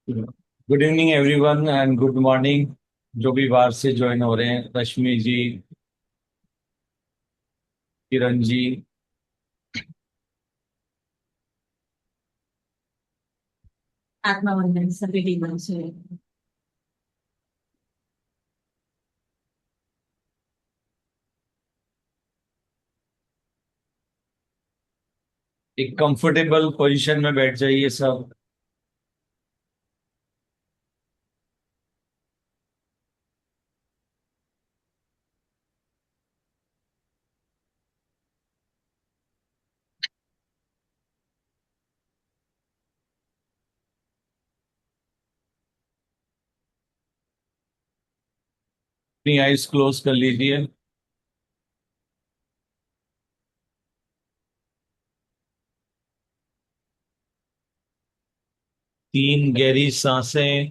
Good evening everyone and good morning. जो भी बाहर से ज्वाइन हो रहे हैं, रश्मि जी, किरण जी। आत्मबंधन सभी डीमन से। एक कंफर्टेबल पोजीशन में बैठ जाइए सब। अपनी आइज क्लोज कर लीजिए। तीन गहरी सांसें।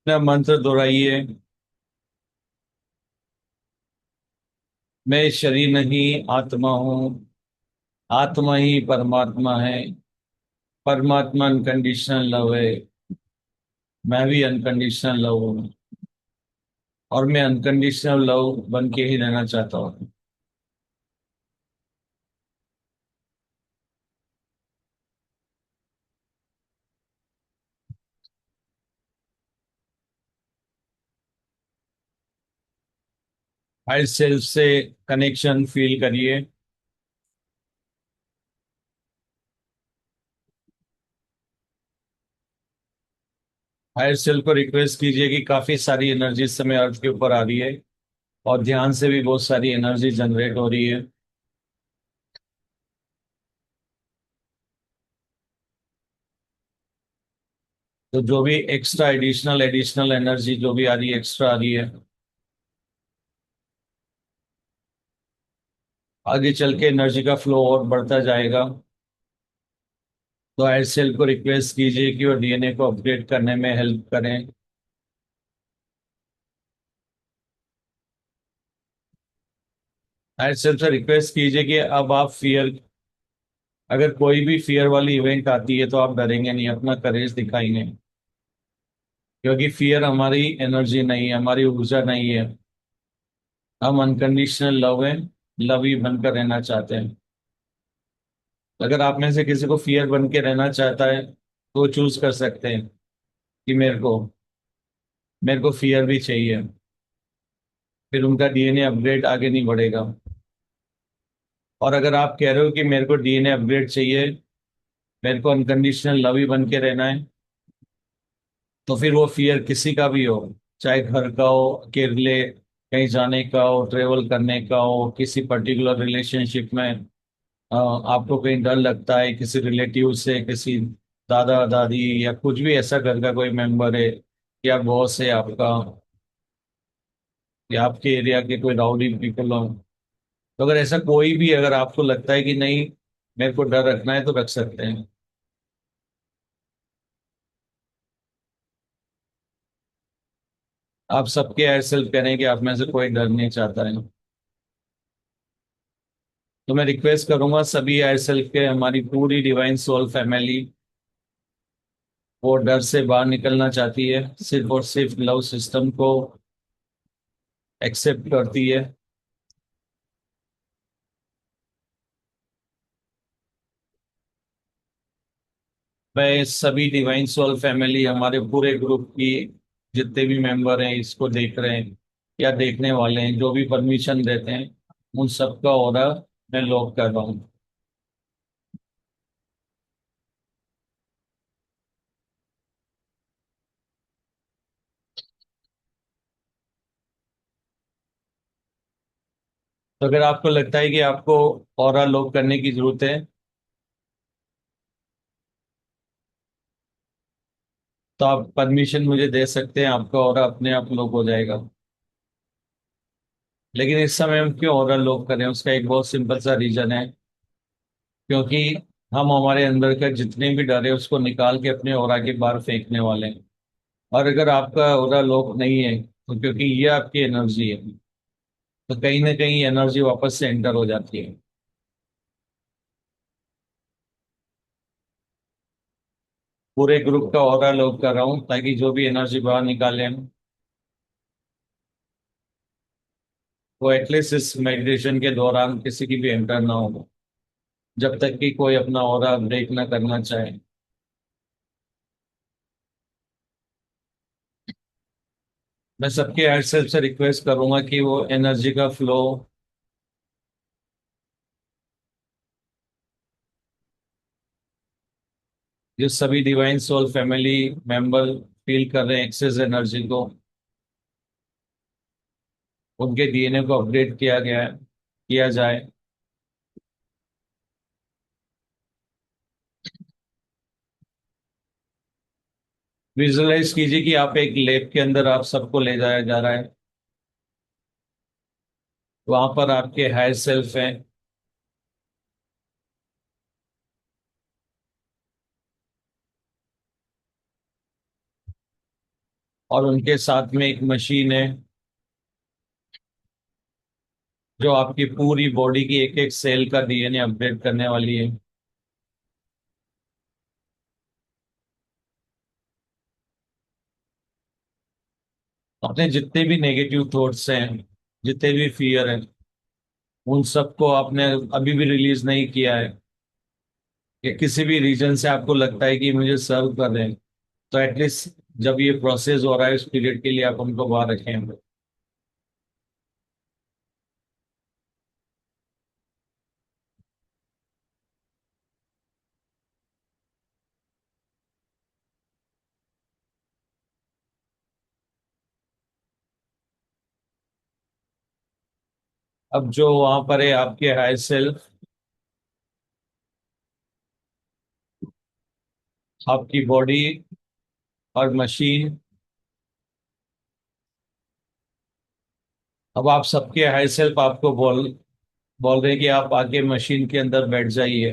अपना मंत्र दोहराइए। मैं शरीर नहीं, आत्मा हूँ। आत्मा ही परमात्मा है। परमात्मा अनकंडीशनल लव है। मैं भी अनकंडीशनल लव हूँ। और मैं अनकंडीशनल लव बन के ही रहना चाहता हूँ। हायर सेल्फ से कनेक्शन फील करिए। हायर सेल्फ को रिक्वेस्ट कीजिए कि काफी सारी एनर्जी इस समय अर्थ के ऊपर आ रही है, और ध्यान से भी बहुत सारी एनर्जी जनरेट हो रही है। तो जो भी एक्स्ट्रा एडिशनल एडिशनल एनर्जी जो भी आ रही है, एक्स्ट्रा आ रही है, आगे चल के एनर्जी का फ्लो और बढ़ता जाएगा। तो हायर सेल्फ को रिक्वेस्ट कीजिए कि वो डीएनए को अपडेट करने में हेल्प करें। हायर सेल्फ से रिक्वेस्ट कीजिए कि अब आप फियर, अगर कोई भी फियर वाली इवेंट आती है तो आप डरेंगे नहीं, अपना करेज दिखाएंगे। क्योंकि फियर हमारी एनर्जी नहीं है, हमारी ऊर्जा नहीं है। हम अनकंडीशनल लव है, लव ही बनकर रहना चाहते हैं। अगर आप में से किसी को फियर बन के रहना चाहता है तो चूज कर सकते हैं कि मेरे को फियर भी चाहिए। फिर उनका डीएनए अपग्रेड आगे नहीं बढ़ेगा। और अगर आप कह रहे हो कि मेरे को डीएनए अपग्रेड चाहिए, मेरे को अनकंडीशनल लव ही बन के रहना है, तो फिर वो फियर किसी का भी हो, चाहे घर का हो, अकेले कहीं जाने का हो, ट्रेवल करने का हो, किसी पर्टिकुलर रिलेशनशिप में आपको कहीं डर लगता है किसी रिलेटिव से, किसी दादा दादी या कुछ भी ऐसा घर का कोई मेंबर है, या बॉस है आपका, या आपके एरिया के कोई राउडी पीपल हो। तो अगर ऐसा कोई भी, अगर आपको लगता है कि नहीं मेरे को डर रखना है, तो रख सकते हैं। आप सबके एयर सेल्फ करें कि आप में से कोई डर नहीं चाहता है। तो मैं रिक्वेस्ट करूंगा सभी एयर सेल्फ के, हमारी पूरी डिवाइन सोल फैमिली, वो डर से बाहर निकलना चाहती है, सिर्फ और सिर्फ लव सिस्टम को एक्सेप्ट करती है। मैं सभी डिवाइन सोल फैमिली, हमारे पूरे ग्रुप की जितने भी मेंबर हैं, इसको देख रहे हैं या देखने वाले हैं, जो भी परमिशन देते हैं, उन सबका ऑर्डर मैं लॉक कर रहा हूँ। तो अगर आपको लगता है कि आपको ऑर्डर लॉक करने की जरूरत है, तो आप परमिशन मुझे दे सकते हैं, आपका ऑर्डर अपने आप लॉक हो जाएगा। लेकिन इस समय हम क्यों ओवरऑल लॉक करें, उसका एक बहुत सिंपल सा रीजन है। क्योंकि हम हमारे अंदर का जितने भी डर है उसको निकाल के अपने ऑरा के बाहर फेंकने वाले हैं। और अगर आपका ऑरा लॉक नहीं है तो क्योंकि ये आपकी एनर्जी है, तो कहीं ना कहीं एनर्जी वापस से एंटर हो जाती है। पूरे ग्रुप का ऑरा लॉक कर रहा हूँ ताकि जो भी एनर्जी बाहर निकाले हम, वो एटलीस्ट इस मेडिटेशन के दौरान किसी की भी एंटर ना हो, जब तक कि कोई अपना ऑरा ब्रेक ना करना चाहे। मैं सबके हेड सेल्फ से रिक्वेस्ट करूंगा कि वो एनर्जी का फ्लो, जो सभी divine soul family member feel कर रहे हैं एक्सेस एनर्जी को, उनके डीएनए को अपडेट किया जाए। विजुअलाइज कीजिए कि आप एक लैब के अंदर आप सबको ले जाया जा रहा है। वहां पर आपके हायर सेल्फ हैं, और उनके साथ में एक मशीन है जो आपकी पूरी बॉडी की एक एक सेल का डीएनए अपडेट करने वाली है। अपने जितने भी नेगेटिव थॉट्स हैं, जितने भी फियर हैं, उन सबको आपने अभी भी रिलीज नहीं किया है, कि किसी भी रीजन से आपको लगता है कि मुझे सर्व कर रहे हैं, तो एटलीस्ट जब ये प्रोसेस हो रहा है उस पीरियड के लिए आप उनको बाहर रखें। अब जो वहां पर है आपके हायर सेल्फ, आपकी बॉडी और मशीन, अब आप सबके हायर सेल्फ आपको बोल बोल रहे हैं कि आप आगे मशीन के अंदर बैठ जाइए।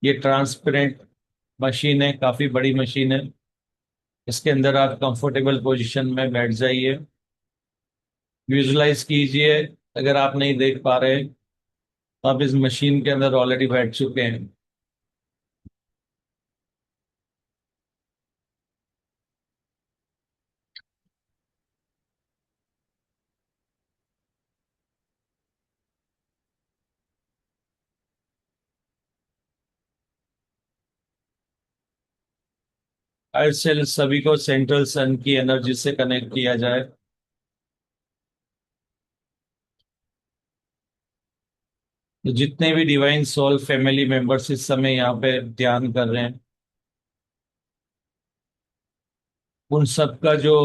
ये ट्रांसपेरेंट मशीन है, काफी बड़ी मशीन है। इसके अंदर आप कंफर्टेबल पोजीशन में बैठ जाइए। विजुलाइज कीजिए, अगर आप नहीं देख पा रहे तो आप इस मशीन के अंदर ऑलरेडी बैठ चुके हैं। हायर सेल सभी को सेंट्रल सन की एनर्जी से कनेक्ट किया जाए। तो जितने भी डिवाइन सोल फैमिली मेंबर्स इस समय यहाँ पे ध्यान कर रहे हैं, उन सब का जो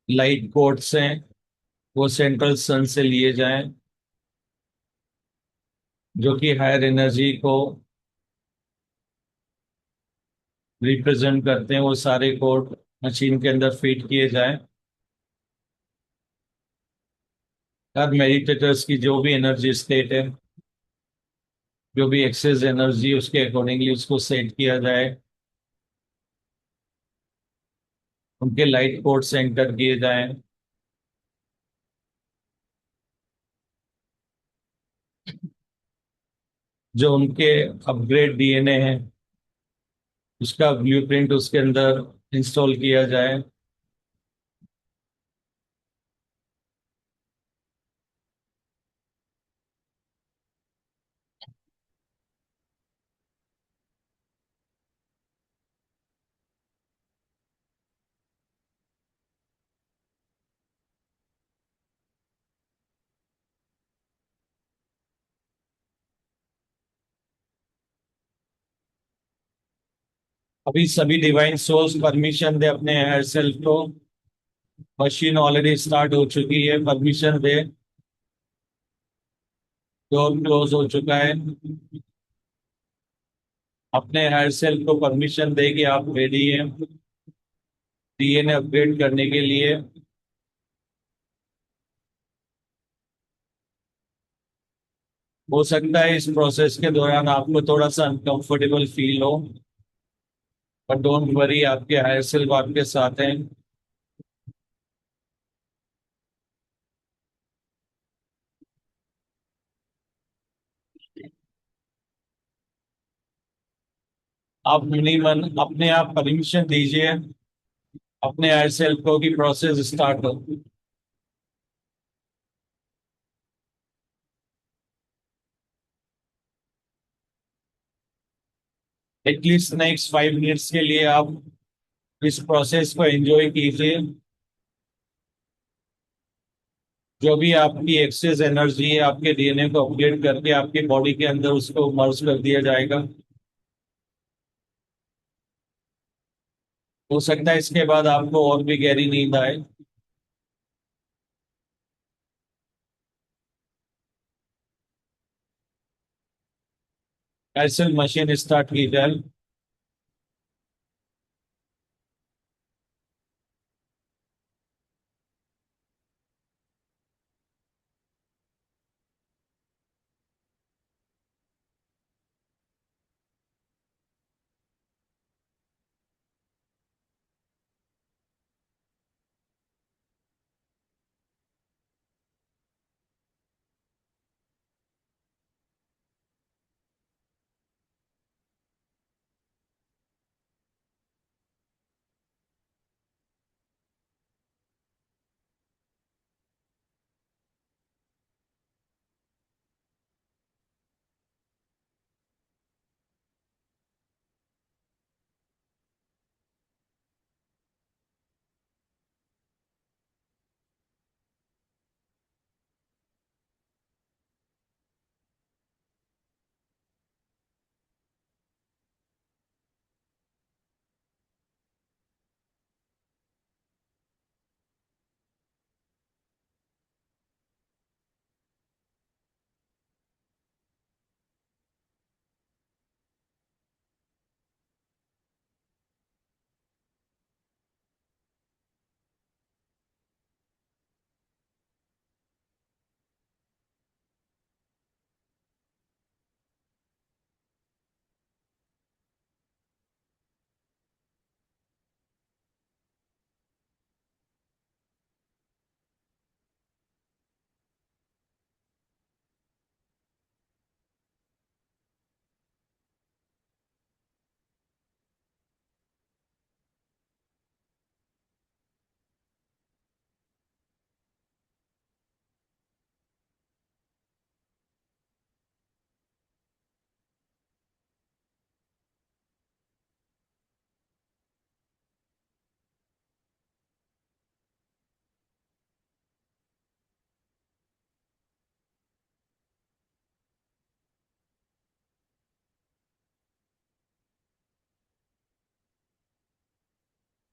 लाइट कोड्स हैं वो सेंट्रल सन से लिए जाएं, जो कि हायर एनर्जी को रिप्रेजेंट करते हैं। वो सारे कोड मशीन के अंदर फीड किए जाएं। हर मेडिटेटर्स की जो भी एनर्जी स्टेट है, जो भी एक्सेस एनर्जी, उसके अकॉर्डिंगली उसको सेट किया जाए। उनके लाइट कोड एंटर किए जाएं। जो उनके अपग्रेड डीएनए है उसका ब्लूप्रिंट उसके अंदर इंस्टॉल किया जाए। अभी सभी डिवाइन सोल्स परमिशन दे अपने हायर सेल्फ को। मशीन ऑलरेडी स्टार्ट हो चुकी है, परमिशन दे। डोर क्लोज हो चुका है। अपने हायर सेल्फ को परमिशन दे कि आप रेडी हैं डीएनए अपग्रेड करने के लिए। हो सकता है इस प्रोसेस के दौरान आपको थोड़ा सा अनकंफर्टेबल फील हो, पर डोंट वरी, आपके हायर सेल्फ आपके साथ हैं। आप मिनिमम अपने आप परमिशन दीजिए अपने हायर सेल्फ को कि प्रोसेस स्टार्ट हो। एटलीस्ट नेक्स्ट 5 मिनट्स के लिए आप इस प्रोसेस को एंजॉय कीजिए। जो भी आपकी एक्सेस एनर्जी है आपके डीएनए को अपग्रेड करके आपकी बॉडी के अंदर उसको मर्ज कर दिया जाएगा। हो सकता है इसके बाद आपको और भी गहरी नींद आए। ऐसे मशीन स्टार्ट की जाए।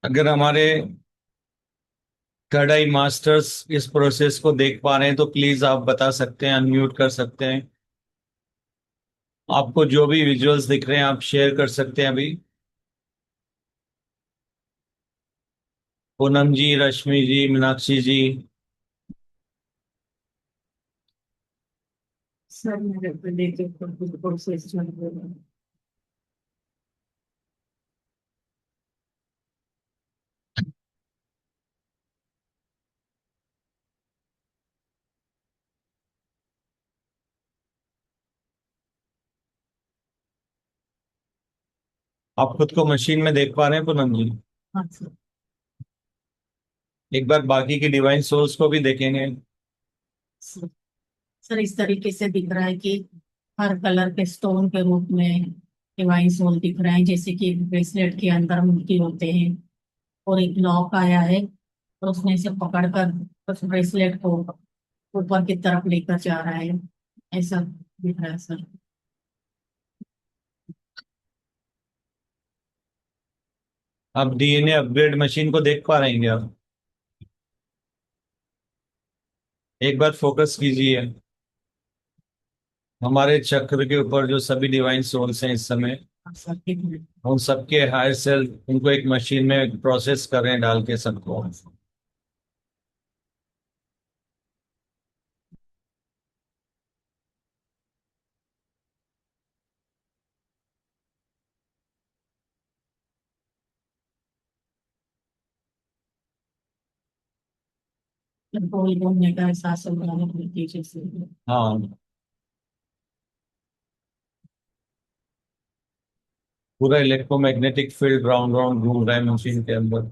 अगर हमारे थर्ड आई मास्टर्स इस प्रोसेस को देख पा रहे हैं तो प्लीज आप बता सकते हैं, अनम्यूट कर सकते हैं। आपको जो भी विजुअल्स दिख रहे हैं आप शेयर कर सकते हैं अभी। पूनम जी, रश्मि जी, मीनाक्षी जी। सर मेरे को देखिए कुछ प्रोसेस चल रहा है। आप खुद को मशीन में देख पा रहे हैं पूनम जी? हाँ सर। एक बार बाकी की डिवाइन सोर्स को भी देखेंगे। सर सर, इस तरीके से दिख रहा है कि हर कलर के स्टोन के रूप में डिवाइन सोल दिख रहे हैं, जैसे कि ब्रेसलेट के अंदर मोती होते हैं। और एक लॉक आया है और उसने इसे पकड़कर उस ब्रेसलेट को ऊपर की तरफ लेकर जा रहा है। ऐसा दिख रहा है सर। आप डीएनए अपग्रेड मशीन को देख पा रहे हैं क्या आप? एक बार फोकस कीजिए हमारे चक्र के ऊपर जो सभी डिवाइन सोल्स हैं इस समय। हाँ सर, ठीक है। उन सबके हायर सेल्फ उनको एक मशीन में प्रोसेस कर रहे हैं डाल के सबको। गोल घूमने का एहसास हो रहा है बिल्कुल जैसे। हाँ, पूरा इलेक्ट्रोमैग्नेटिक फील्ड राउंड राउंड घूम रहा है मशीन के अंदर।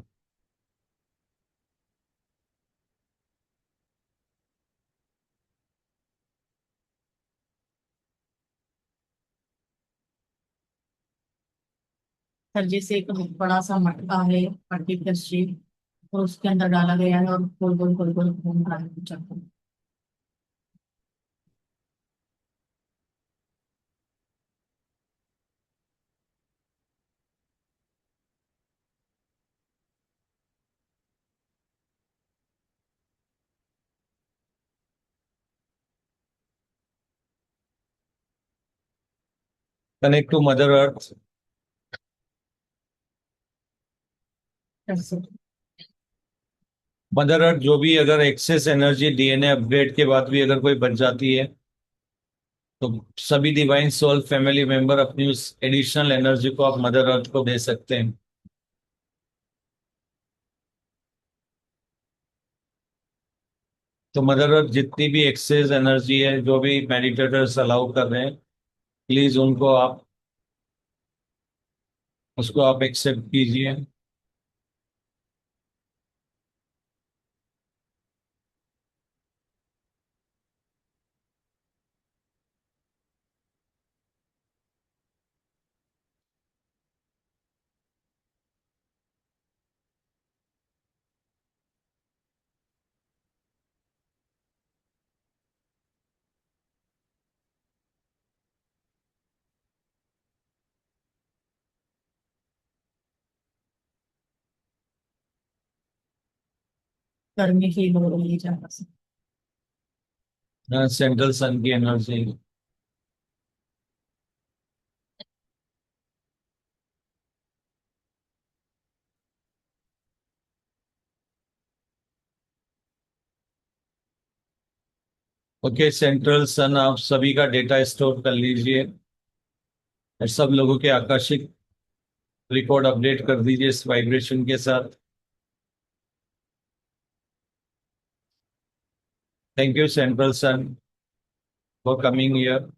सर जैसे एक बड़ा सा मटका है, पर्टिकुलर शेप, और उसके अंदर डाला गया है और गोल गोल गोल गोल घूम रहा है चक्कर। Connect to mother earth. ऐसे। मदर अर्थ जो भी अगर एक्सेस एनर्जी डीएनए अपग्रेड के बाद भी अगर कोई बच जाती है, तो सभी डिवाइन सोल फैमिली मेंबर अपनी उस एडिशनल एनर्जी को आप मदर अर्थ को दे सकते हैं। तो मदर अर्थ जितनी भी एक्सेस एनर्जी है, जो भी मेडिटेटर्स अलाउ कर रहे हैं, प्लीज उनको आप उसको आप एक्सेप्ट कीजिए। गर्मी फील हो रही है ज्यादा से। सेंट्रल सन की एनर्जी। ओके, सेंट्रल सन आप सभी का डेटा स्टोर कर लीजिए और सब लोगों के आकर्षित रिकॉर्ड अपडेट कर दीजिए इस वाइब्रेशन के साथ। Thank you central sun for coming here.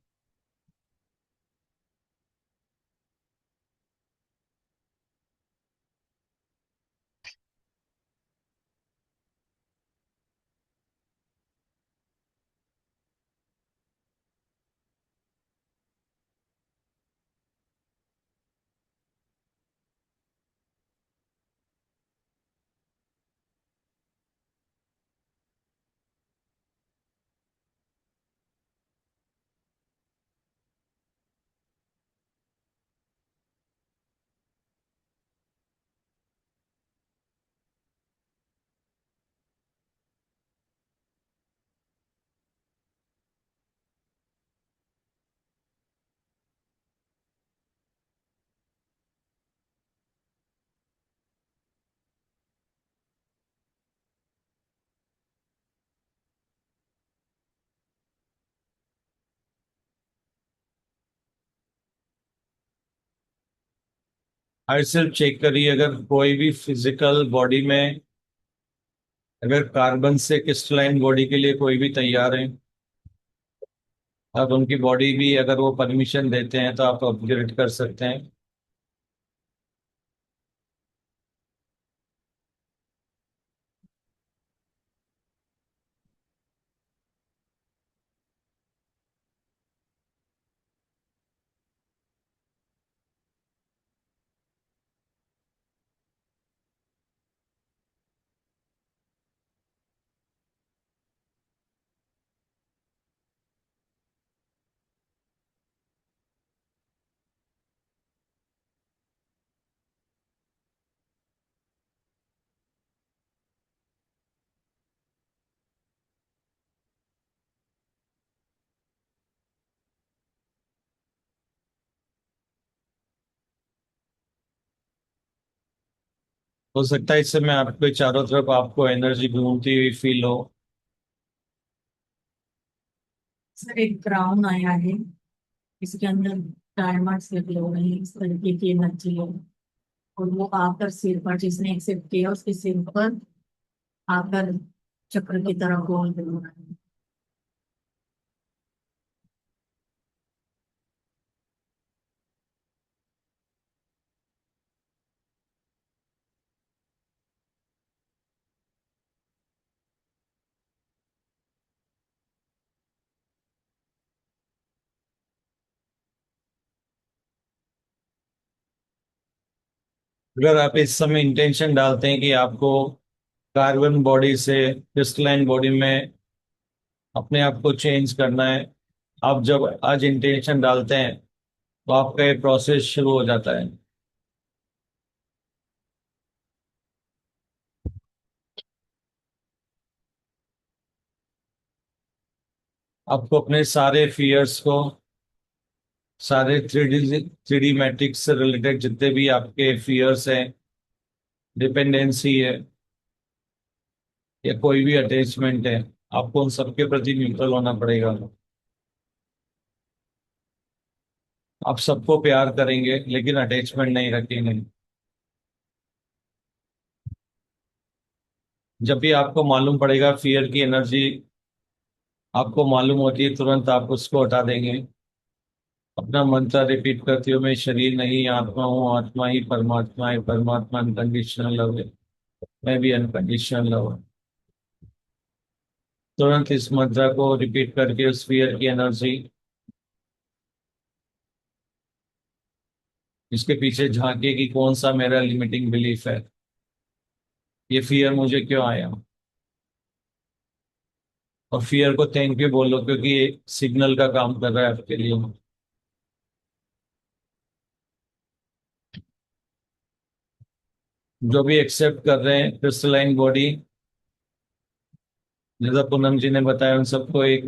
हर सिर्फ चेक करिए, अगर कोई भी फिजिकल बॉडी में अगर कार्बन से क्रिस्टलाइन बॉडी के लिए कोई भी तैयार है, अब उनकी बॉडी भी अगर वो परमिशन देते हैं तो आप अपग्रेड कर सकते हैं। हो सकता है इस समय आपके चारों तरफ आपको एनर्जी घूमती हुई फील हो। सर एक ब्राउन आया है, इसके अंदर डायमंड्स लगे हुए हैं, इस तरीके की एनर्जी है। और वो आकर सिर पर, जिसने एक्सेप्ट किया उसके सिर पर आकर चक्र की तरह गोल घूम रहा है। अगर आप इस समय इंटेंशन डालते हैं कि आपको कार्बन बॉडी से क्रिस्टलाइन बॉडी में अपने आप को चेंज करना है, आप जब आज इंटेंशन डालते हैं तो आपका ये प्रोसेस शुरू हो जाता है। आपको अपने सारे फियर्स को, सारे थ्री डी मैट्रिक्स से रिलेटेड जितने भी आपके फियर्स हैं, डिपेंडेंसी है या कोई भी अटैचमेंट है, आपको उन सबके प्रति न्यूट्रल होना पड़ेगा। आप सबको प्यार करेंगे लेकिन अटैचमेंट नहीं रखेंगे। जब भी आपको मालूम पड़ेगा फियर की एनर्जी आपको मालूम होती है, तुरंत आप उसको हटा देंगे। अपना मंत्र रिपीट करते हुए, मैं शरीर नहीं आत्मा हूँ, आत्मा ही परमात्मा है, परमात्मा अनकंडीशनल लव है, मैं भी अनकंडीशनल लव हूँ। तुरंत इस मंत्र को रिपीट करके उस फियर की एनर्जी, इसके पीछे झांकिए कि कौन सा मेरा लिमिटिंग बिलीफ है, ये फियर मुझे क्यों आया। और फियर को थैंक यू बोलो क्योंकि ये सिग्नल का काम कर रहा है आपके लिए। जो भी एक्सेप्ट कर रहे हैं क्रिस्टलाइन बॉडी, जैसा पूनम जी ने बताया, उन सबको एक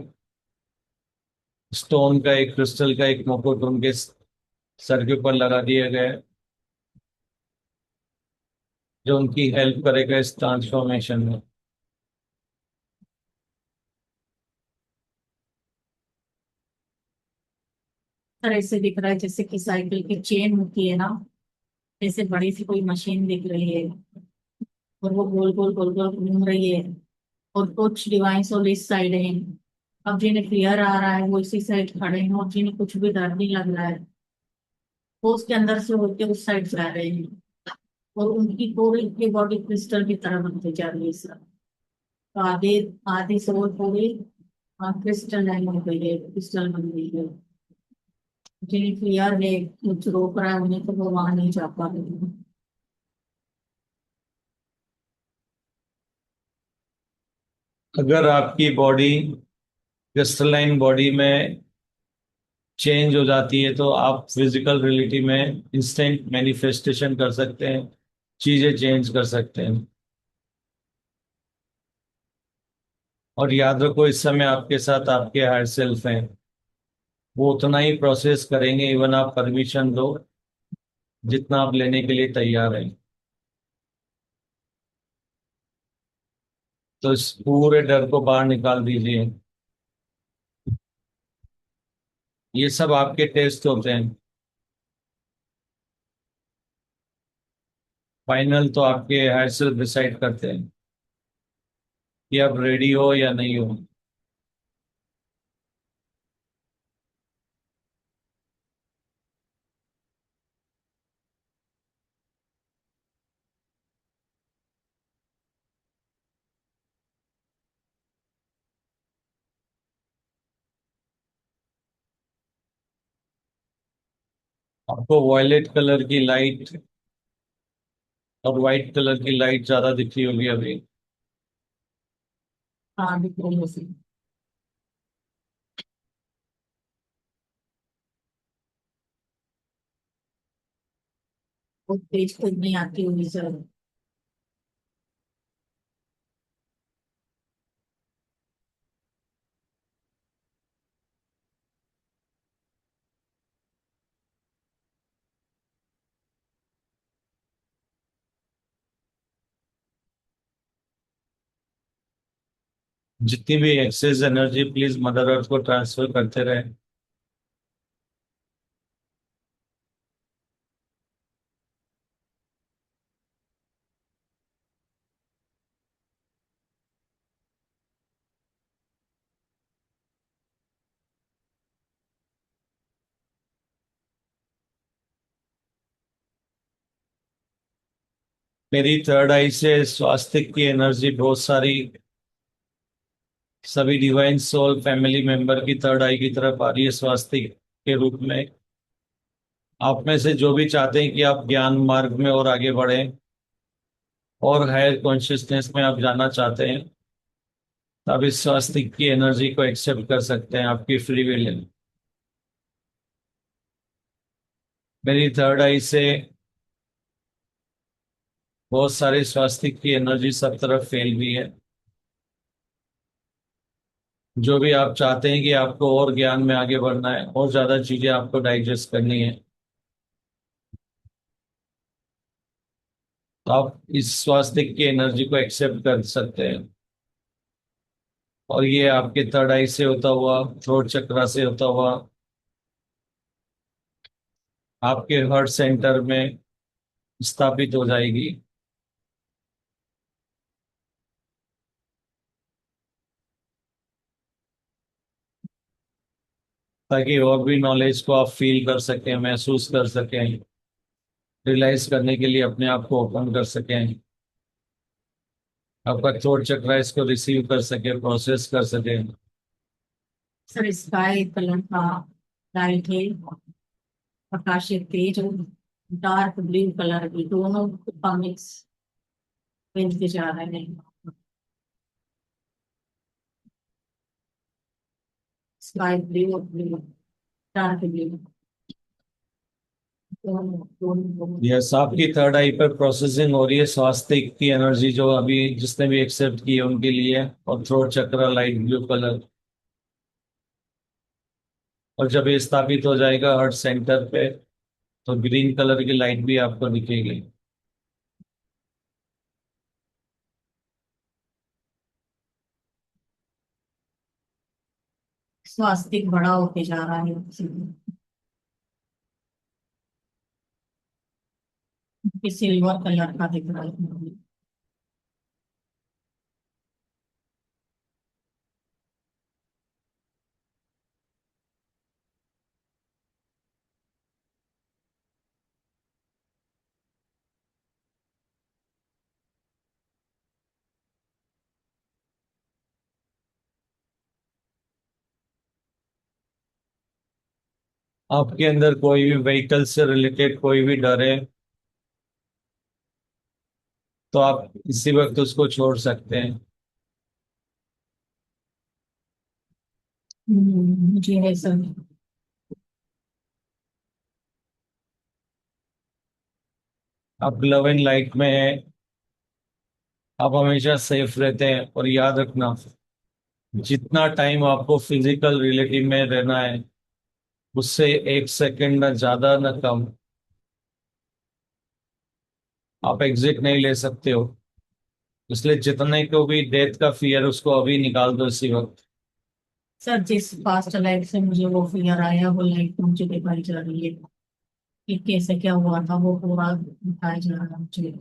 स्टोन का, एक क्रिस्टल का एक मुकुट उनके सर के ऊपर लगा दिया गया है, जो उनकी हेल्प करेगा इस ट्रांसफॉर्मेशन में। तरह से दिख रहा है जैसे कि साइकिल की चेन होती है ना, जैसे बड़ी सी कोई मशीन दिख रही है और वो गोल गोल गोल गोल घूम रही है। और कुछ डिवाइन सोल इस साइड है। अब जिन्हें क्लियर आ रहा है वो इसी साइड खड़े हैं, और जिन्हें कुछ भी डर नहीं लग रहा है वो उसके अंदर से होके उस साइड जा रहे हैं। और उनकी पूरी की बॉडी क्रिस्टल की तरह बनती जा रही है सर। तो आधे आधी सोल पूरी क्रिस्टल लाइन हो गई है, क्रिस्टल बन गई है। जिन्हें क्लियर है, कुछ रोक रहा है उन्हें, तो वो वहां नहीं जा पा रहे हैं। अगर आपकी बॉडी क्रिस्टलाइन बॉडी में चेंज हो जाती है तो आप फिजिकल रियलिटी में इंस्टेंट मैनिफेस्टेशन कर सकते हैं, चीजें चेंज कर सकते हैं। और याद रखो, इस समय आपके साथ आपके हायर सेल्फ हैं, वो उतना ही प्रोसेस करेंगे, इवन आप परमिशन दो जितना आप लेने के लिए तैयार हैं। तो इस पूरे डर को बाहर निकाल दीजिए। ये सब आपके टेस्ट होते हैं, फाइनल तो आपके हायर सेल्फ डिसाइड करते हैं कि आप रेडी हो या नहीं हो। आपको वॉयलेट कलर की लाइट और व्हाइट कलर की लाइट ज्यादा दिख रही होगी अभी। हाँ दिख रही है सर। वो तेज खुद नहीं आती हुई सर। जितनी भी excess energy please mother earth को ट्रांसफर करते रहे। मेरी थर्ड आई से स्वास्थ्य की एनर्जी बहुत सारी सभी डिवाइन सोल फैमिली मेंबर की थर्ड आई की तरफ आ रही है स्वास्थ्य के रूप में। आप में से जो भी चाहते हैं कि आप ज्ञान मार्ग में और आगे बढ़ें और हायर कॉन्शियसनेस में आप जाना चाहते हैं, तो आप इस स्वास्थ्य की एनर्जी को एक्सेप्ट कर सकते हैं, आपकी फ्री विल है। मेरी थर्ड आई से बहुत सारी स्वास्थ्य की एनर्जी सब तरफ फैल हुई है। जो भी आप चाहते हैं कि आपको और ज्ञान में आगे बढ़ना है और ज्यादा चीजें आपको डाइजेस्ट करनी है, तो आप इस स्वास्थ्य की एनर्जी को एक्सेप्ट कर सकते हैं। और ये आपके थर्ड आई से होता हुआ, थ्रोट चक्रा से होता हुआ आपके हार्ट सेंटर में स्थापित हो जाएगी। ताकि और भी नॉलेज को आप फील कर सकें, महसूस कर सकें, रियलाइज करने के लिए अपने आप को ओपन कर सकें। आपका थ्रोट चक्रा इसको रिसीव कर सके, प्रोसेस कर सके। सर स्काई कलर का लाइट है, प्रकाशित तेज और डार्क ब्लू कलर की दोनों का मिक्स मिलते जा रहे हैं। स्काई ब्लू और ब्लू, डार्क ब्लू, दोनों दोनों दोनों। यस, आपकी थर्ड आई पर प्रोसेसिंग हो रही है स्वास्थ्य की एनर्जी, जो अभी जिसने भी एक्सेप्ट की है उनके लिए। और थ्रोट चक्रा लाइट ब्लू कलर, और जब ये स्थापित हो जाएगा हार्ट सेंटर पे, तो ग्रीन कलर की लाइट भी आपको दिखेगी। स्वास्तिक बड़ा होते जा रहा है, सिल्वर कलर का दिख रहा है। आपके अंदर कोई भी व्हीकल से रिलेटेड कोई भी डर है, तो आप इसी वक्त उसको छोड़ सकते हैं। जी है सर। आप लव एंड लाइट में हैं, आप हमेशा सेफ रहते हैं। और याद रखना, जितना टाइम आपको फिजिकल रिलेटिव में रहना है, उससे एक सेकंड ना ज्यादा ना कम आप एग्जिट नहीं ले सकते हो। इसलिए जितने को भी डेथ का फियर, उसको अभी निकाल दो इसी वक्त। सर जिस पास्ट लाइफ से मुझे वो फियर आया, वो लाइफ मुझे दिखाई जा रही है कि कैसे क्या हुआ था, वो पूरा दिखाया जा रहा है मुझे।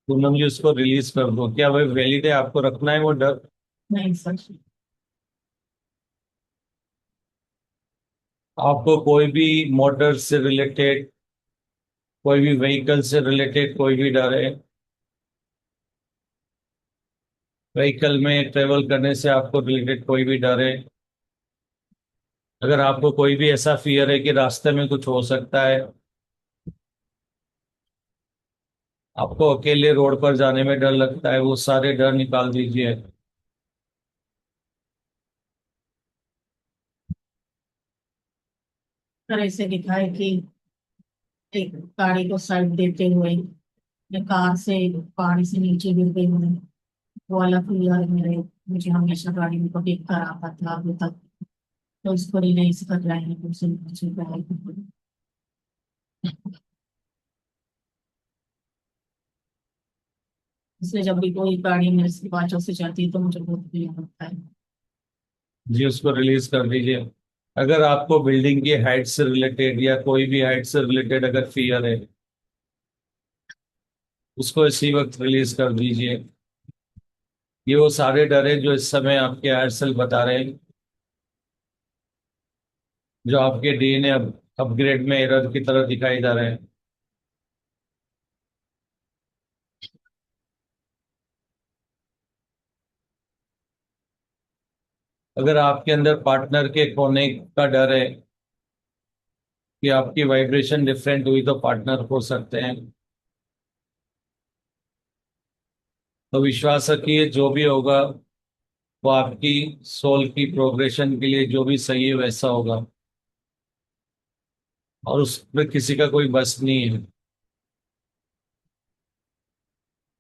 पूनम जी, उसको रिलीज कर दो। क्या वह वैलिड है? आपको रखना है वो डर? नहीं सर। आपको कोई भी मोटर से रिलेटेड, कोई भी व्हीकल से रिलेटेड कोई भी डर है? व्हीकल में ट्रेवल करने से आपको रिलेटेड कोई भी डर है? अगर आपको कोई भी ऐसा फियर है कि रास्ते में कुछ हो सकता है, आपको अकेले रोड पर जाने में डर लगता है, वो सारे डर निकाल दीजिए। सर ऐसे दिखा है कि एक गाड़ी को साइड देते हुए या कार से पहाड़ी से नीचे गिरते हुए, वो वाला फियर मेरे मुझे हमेशा गाड़ी में को देख कर आता था अभी तक। तो इसको रिलाइज कर रहे हैं मुझे मुझे पहले। इसलिए जब भी कोई गाड़ी मेरे बाजू से जाती है तो मुझे बहुत फील होता है। जी, उसको रिलीज कर दीजिए। अगर आपको बिल्डिंग की हाइट से रिलेटेड या कोई भी हाइट से रिलेटेड अगर फियर है, उसको इसी वक्त रिलीज कर दीजिए। ये वो सारे डर है जो इस समय आपके हायर सेल बता रहे हैं जो आपके डीएनए अपग्रेड में एरर की तरह दिखाई दे रहे हैं। अगर आपके अंदर पार्टनर के खोने का डर है कि आपकी वाइब्रेशन डिफरेंट हुई तो पार्टनर खो सकते हैं, तो विश्वास रखिए जो भी होगा वो आपकी सोल की प्रोग्रेशन के लिए जो भी सही है वैसा होगा, और उस पर किसी का कोई बस नहीं है।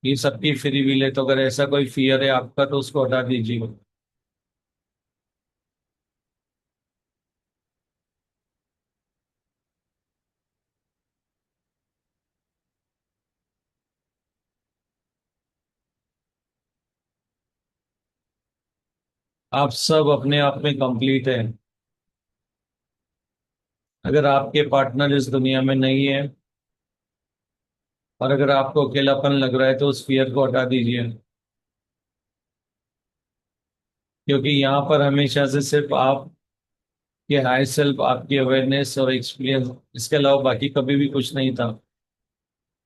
ये सबकी फ्री विल है, तो अगर ऐसा कोई फियर है आपका तो उसको हटा दीजिए। आप सब अपने आप में कंप्लीट है। अगर आपके पार्टनर इस दुनिया में नहीं है और अगर आपको अकेलापन लग रहा है तो उस फियर को हटा दीजिए, क्योंकि यहाँ पर हमेशा से सिर्फ आप के हाई सेल्फ, आपकी अवेयरनेस और एक्सपीरियंस, इसके अलावा बाकी कभी भी कुछ नहीं था,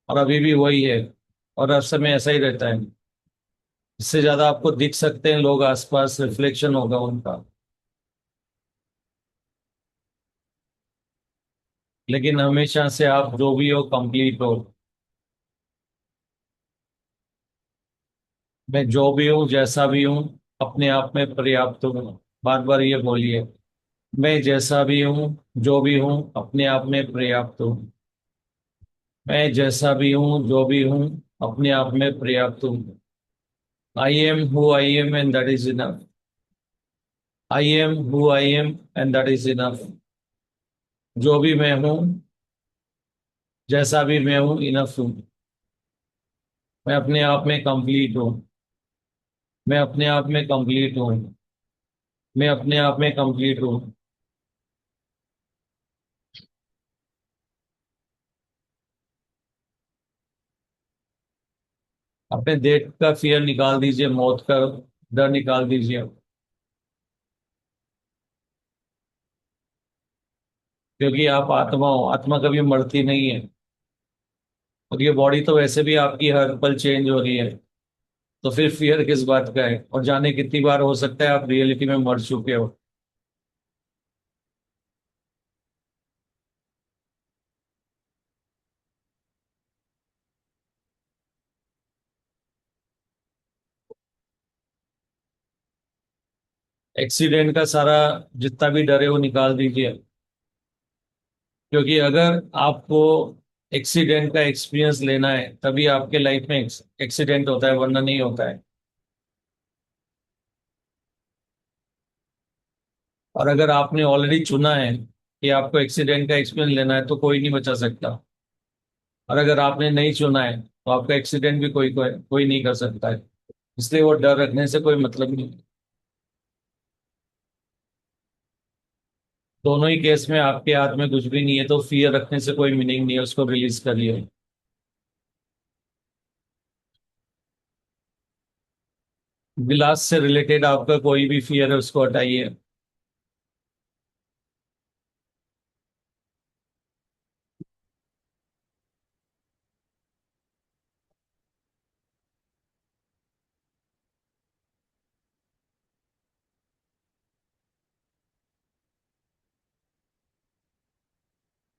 और अभी भी वही है, और हर समय ऐसा ही रहता है। इससे ज्यादा आपको दिख सकते हैं लोग आसपास, रिफ्लेक्शन होगा उनका, लेकिन हमेशा से आप जो भी हो कंप्लीट हो। मैं जो भी हूँ जैसा भी हूँ अपने आप में पर्याप्त हूँ। बार बार ये बोलिए, मैं जैसा भी हूँ जो भी हूँ अपने आप में पर्याप्त हूँ। मैं जैसा भी हूँ जो भी हूँ अपने आप में पर्याप्त हूँ। I am who I am and that is enough. I am who I am and that is enough. जो भी मैं हूँ, जैसा भी मैं हूँ, इनफ हूँ। मैं अपने आप में कंप्लीट हूँ। मैं अपने आप में कंप्लीट हूँ। मैं अपने आप में कंप्लीट हूँ। अपने डेथ का फियर निकाल दीजिए, मौत का डर निकाल दीजिए, क्योंकि आप आत्मा हो, आत्मा कभी मरती नहीं है। और ये बॉडी तो वैसे भी आपकी हर पल चेंज हो रही है, तो फिर फियर किस बात का है? और जाने कितनी बार हो सकता है आप रियलिटी में मर चुके हो। एक्सीडेंट का सारा जितना भी डर है वो निकाल दीजिए, क्योंकि अगर आपको एक्सीडेंट का एक्सपीरियंस लेना है तभी आपके लाइफ में एक्सीडेंट होता है, वरना नहीं होता है। और अगर आपने ऑलरेडी चुना है कि आपको एक्सीडेंट का एक्सपीरियंस लेना है तो कोई नहीं बचा सकता। और अगर आपने नहीं चुना है तो आपका एक्सीडेंट भी कोई नहीं कर सकता है। इसलिए वो डर रखने से कोई मतलब नहीं। दोनों ही केस में आपके हाथ में कुछ भी नहीं है, तो फियर रखने से कोई मीनिंग नहीं है, उसको रिलीज करिए। गिलास से रिलेटेड आपका कोई भी फियर है उसको हटाइए।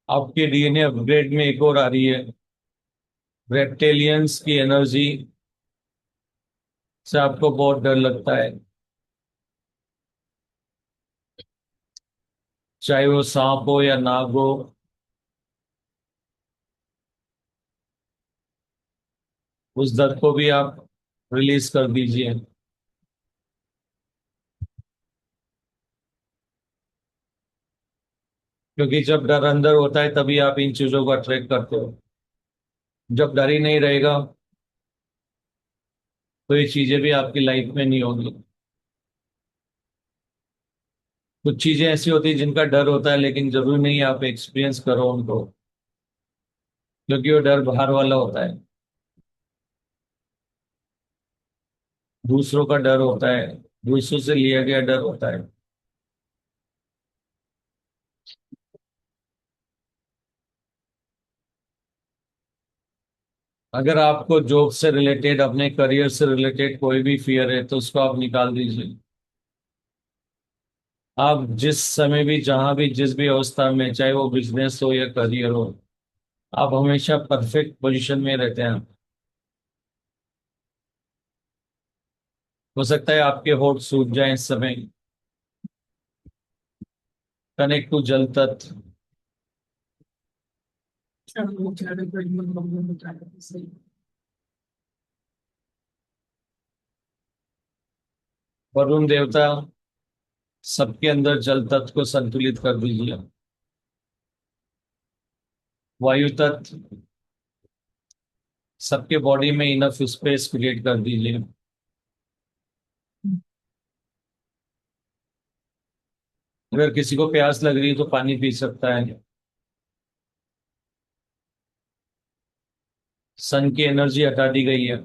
आपके डीएनए अपग्रेड में एक और आ रही है, रेप्टेलियंस की एनर्जी से आपको बहुत डर लगता है। चाहे वो सांप हो या नाग हो, उस डर को भी आप रिलीज कर दीजिए, क्योंकि जब डर अंदर होता है तभी आप इन चीजों को अट्रैक्ट करते हो। जब डर ही नहीं रहेगा तो ये चीजें भी आपकी लाइफ में नहीं होंगी। कुछ चीजें ऐसी होती हैं जिनका डर होता है, लेकिन जरूरी नहीं आप एक्सपीरियंस करो उनको, क्योंकि वो डर बाहर वाला होता है। दूसरों का डर होता है, दूसरों से लिया गया डर होता है। अगर आपको जॉब से रिलेटेड, अपने करियर से रिलेटेड कोई भी फियर है तो उसको आप निकाल दीजिए। आप जिस समय भी, जहां भी, जिस भी अवस्था में, चाहे वो बिजनेस हो या करियर हो, आप हमेशा परफेक्ट पोजीशन में रहते हैं। हो सकता है आपके होठ सूख जाए इस समय। कनेक्ट टू जल तत्व। सब लोग झाड़ू बड़ी से। वरुण देवता, सबके अंदर जल तत्व को संतुलित कर दीजिए। वायु तत्व, सबके बॉडी में इनफ स्पेस क्रिएट कर दीजिए। अगर किसी को प्यास लग रही है तो पानी पी सकता है। सन की एनर्जी हटा दी गई है।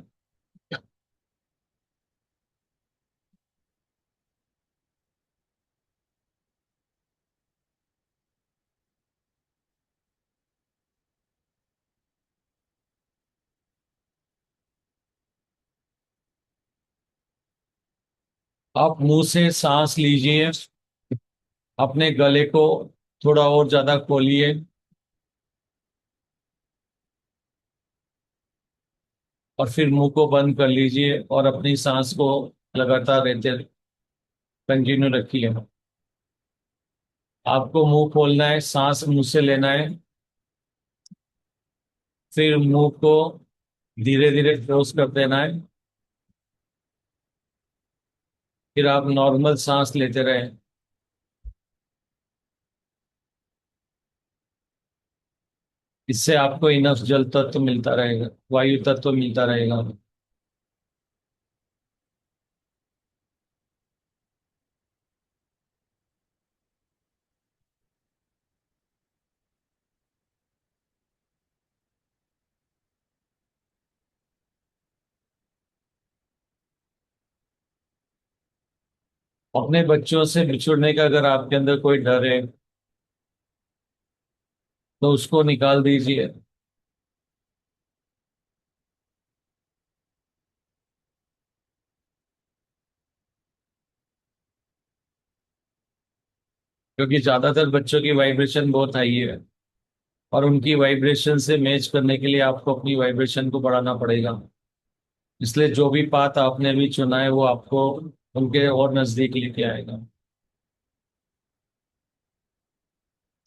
आप मुंह से सांस लीजिए, अपने गले को थोड़ा और ज्यादा खोलिए, और फिर मुंह को बंद कर लीजिए और अपनी सांस को लगातार रहते कंटिन्यू रखिए। आपको मुंह खोलना है, सांस मुंह से लेना है, फिर मुंह को धीरे धीरे क्लोज कर देना है, फिर आप नॉर्मल सांस लेते रहें। इससे आपको इनफ जल तत्व मिलता रहेगा, वायु तत्व मिलता रहेगा। अपने बच्चों से बिछुड़ने का अगर आपके अंदर कोई डर है तो उसको निकाल दीजिए। क्योंकि ज्यादातर बच्चों की वाइब्रेशन बहुत हाई है, और उनकी वाइब्रेशन से मैच करने के लिए आपको अपनी वाइब्रेशन को बढ़ाना पड़ेगा। इसलिए जो भी पाथ आपने भी चुना है वो आपको उनके और नजदीक लेके आएगा।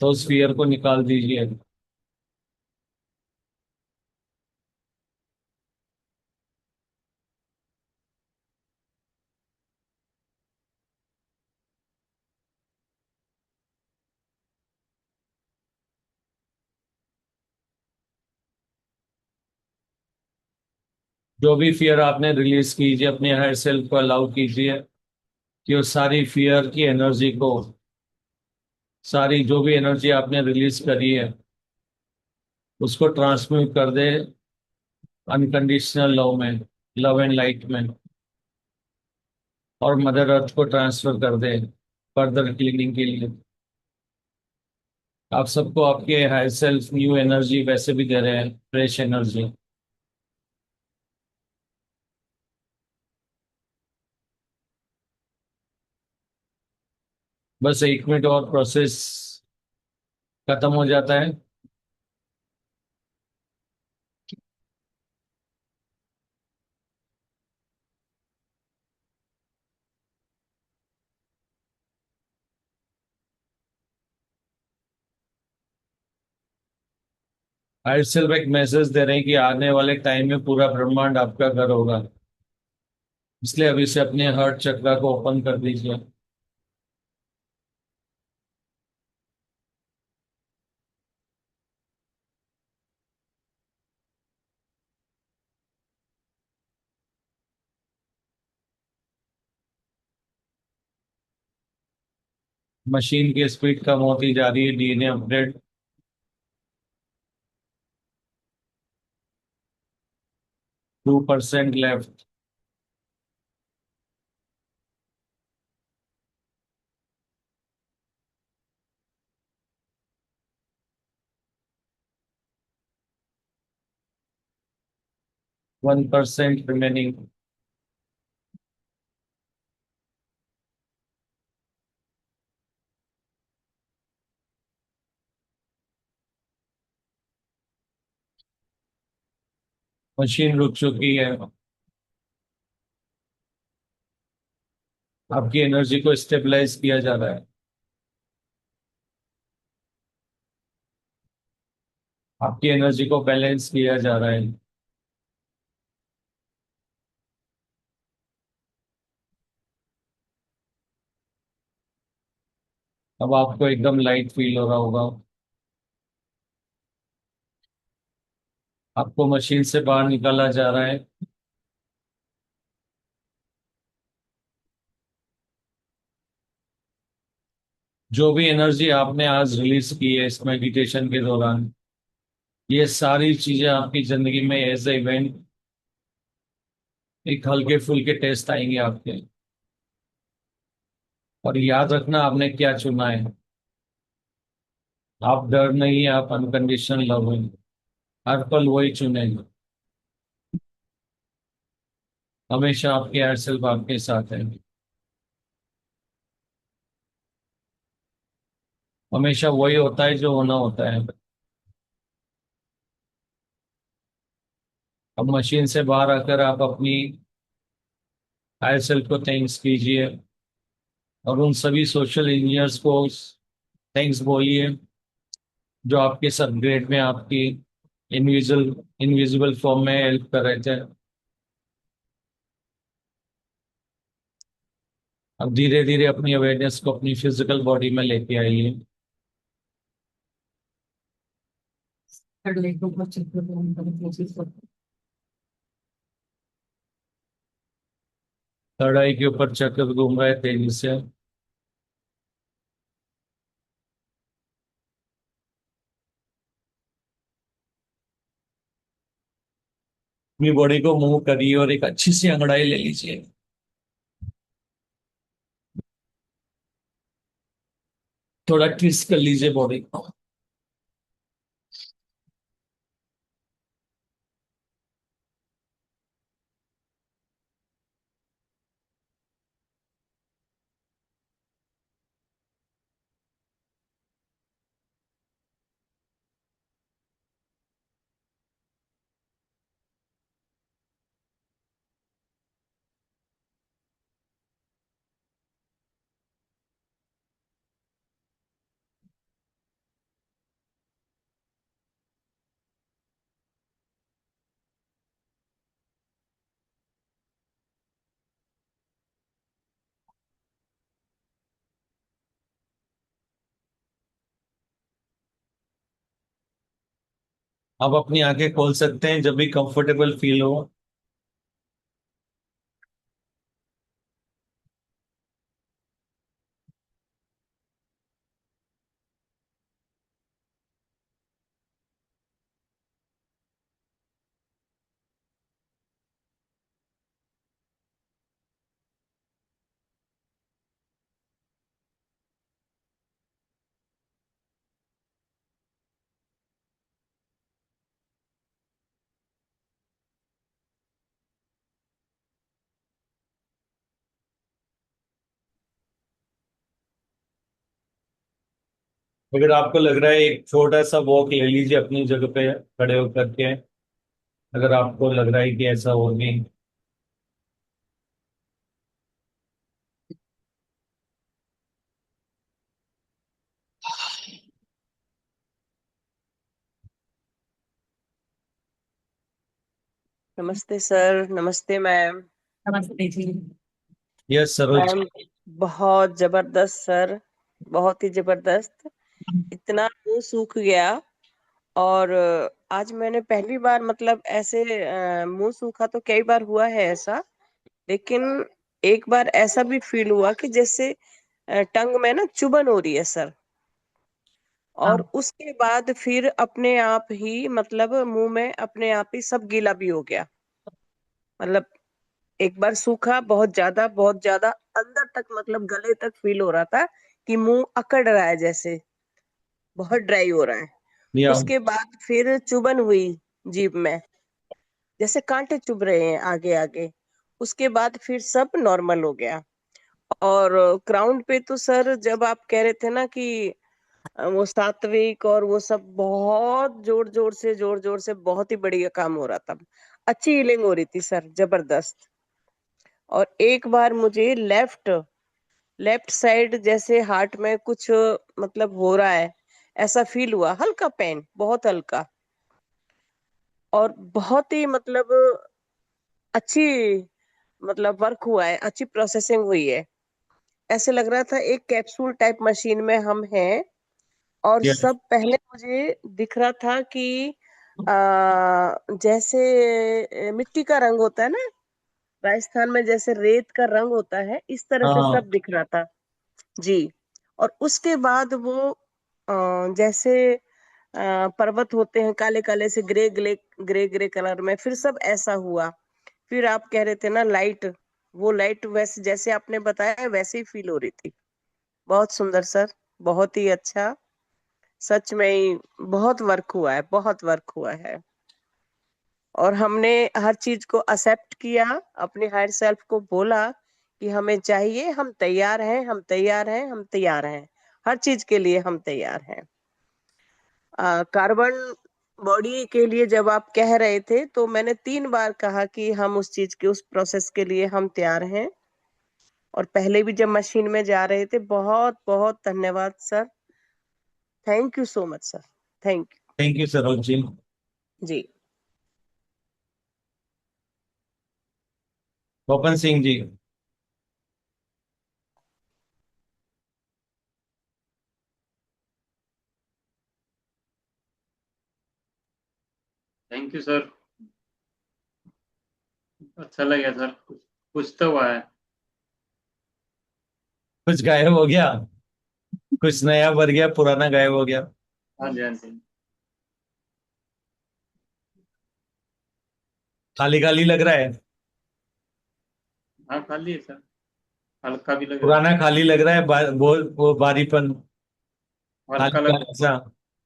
तो उस फियर को निकाल दीजिए। जो भी फियर आपने रिलीज कीजिए, अपने हायर सेल्फ को अलाउ कीजिए कि वो सारी फियर की एनर्जी को, सारी जो भी एनर्जी आपने रिलीज करी है उसको ट्रांसम्यूट कर दे अनकंडीशनल लव में, लव एंड लाइट में, और मदर अर्थ को ट्रांसफर कर दे फर्दर क्लीनिंग के लिए। आप सबको आपके हायर सेल्फ न्यू एनर्जी वैसे भी दे रहे हैं, फ्रेश एनर्जी। बस 1 मिनट और प्रोसेस खत्म हो जाता है। हायर सेल्फ एक मैसेज दे रहे हैं कि आने वाले टाइम में पूरा ब्रह्मांड आपका घर होगा। इसलिए अभी से अपने हार्ट चक्र को ओपन कर दीजिए। मशीन की स्पीड कम होती जा रही है, DNA update 2% left. 1% remaining. Machine रुक चुकी है। आपकी एनर्जी को स्टेबलाइज किया जा रहा है। आपकी एनर्जी को बैलेंस किया जा रहा है। अब आपको एकदम लाइट फील हो रहा होगा। आपको मशीन से बाहर निकाला जा रहा है। जो भी एनर्जी आपने आज रिलीज की है इस मेडिटेशन के दौरान, ये सारी चीजें आपकी जिंदगी में एज ए इवेंट एक हल्के फुल्के टेस्ट आएंगे आपके। और याद रखना आपने क्या चुना है। आप डर नहीं, आप अनकंडीशनल लव है। हर पल वही चुनेंगे। हमेशा आपके हर सेल्फ आपके साथ है। हमेशा वही होता है जो होना होता है। अब मशीन से बाहर आकर आप अपनी हायर सेल्फ को थैंक्स कीजिए, और उन सभी सोशल इंजीनियर्स को थैंक्स बोलिए जो आपके इस अपग्रेड में आपकी इनविजिबल इनविजिबल फॉर्म में हेल्प कर रहे थे। अब धीरे धीरे अपनी अवेयरनेस को अपनी फिजिकल बॉडी में लेके आइए। थर्ड लेग को ऊपर चेक करो, अंदर कोशिश करो। थर्ड आई के ऊपर चक्कर घूम रहा है तेजी से। अपनी बॉडी को मूव करिए और एक अच्छी सी अंगड़ाई ले लीजिए। थोड़ा ट्विस्ट कर लीजिए बॉडी को। आप अपनी आंखें खोल सकते हैं जब भी कंफर्टेबल फील हो। अगर आपको लग रहा है एक छोटा सा वॉक ले लीजिए अपनी जगह पे खड़े होकर के। अगर आपको लग रहा है कि ऐसा होगी। नमस्ते सर, नमस्ते मैम। नमस्ते जी। यस सरोज। मैम, बहुत जबरदस्त सर, बहुत ही जबरदस्त। इतना मुंह सूख गया। और आज मैंने पहली बार मतलब ऐसे मुंह सूखा तो कई बार हुआ है ऐसा, लेकिन एक बार ऐसा भी फील हुआ कि जैसे टंग में ना चुभन हो रही है सर। और हाँ। उसके बाद फिर अपने आप ही मतलब मुंह में अपने आप ही सब गीला भी हो गया। मतलब एक बार सूखा, बहुत ज्यादा अंदर तक मतलब गले तक फील हो रहा था कि मुंह अकड़ रहा है, जैसे बहुत ड्राई हो रहा है। या उसके बाद फिर चुभन हुई जीभ में। जैसे कांटे चुभ रहे हैं आगे आगे। उसके बाद फिर सब नॉर्मल हो गया। और क्राउन पे तो सर जब आप कह रहे थे ना कि वो सात्विक और वो सब बहुत जोर जोर से बहुत ही बढ़िया काम हो रहा था। अच्छी हीलिंग हो रही थी सर, जबरदस्त। और एक बार मुझे लेफ्ट लेफ्ट साइड जैसे हार्ट में कुछ मतलब हो रहा है, ऐसा फील हुआ, हल्का पेन, बहुत हल्का। और बहुत ही मतलब अच्छी मतलब वर्क हुआ है, अच्छी प्रोसेसिंग हुई है। ऐसे लग रहा था एक कैप्सूल टाइप मशीन में हम हैं। और यस। सब पहले मुझे दिख रहा था कि जैसे मिट्टी का रंग होता है ना, राजस्थान में जैसे रेत का रंग होता है, इस तरह से हाँ। सब दिख रहा था जी। और उसके बाद वो जैसे पर्वत होते हैं काले काले से, grey grey grey grey colour में, फिर सब ऐसा हुआ। फिर आप कह रहे थे ना लाइट, वो लाइट वैसे जैसे आपने बताया वैसे ही फील हो रही थी। बहुत सुंदर सर, बहुत ही अच्छा। सच में ही बहुत वर्क हुआ है, बहुत वर्क हुआ है। और हमने हर चीज को एक्सेप्ट किया, अपने हायर सेल्फ को बोला कि हमें चाहिए, हम तैयार हैं, हम तैयार हैं, हम तैयार हैं। हर चीज के लिए हम तैयार हैं। कार्बन बॉडी के लिए जब आप कह रहे थे तो मैंने 3 बार कहा कि हम उस चीज के, उस प्रोसेस के लिए हम तैयार हैं। और पहले भी जब मशीन में जा रहे थे, बहुत बहुत धन्यवाद sir. Thank you so much sir. Thank thank you Saroj ji. You जी। Gopan Singh ji. Thank you sir. अच्छा लगा सर, कुछ तो हुआ है। कुछ गायब हो गया, कुछ नया भर गया, पुराना गायब हो गया। हाँ जी, हाँ जी। खाली खाली लग रहा है। हाँ, खाली है सर, हल्का भी लग रहा है। पुराना खाली लग रहा है, वो भारीपन, हल्का खाली लग खाली सा। हाँ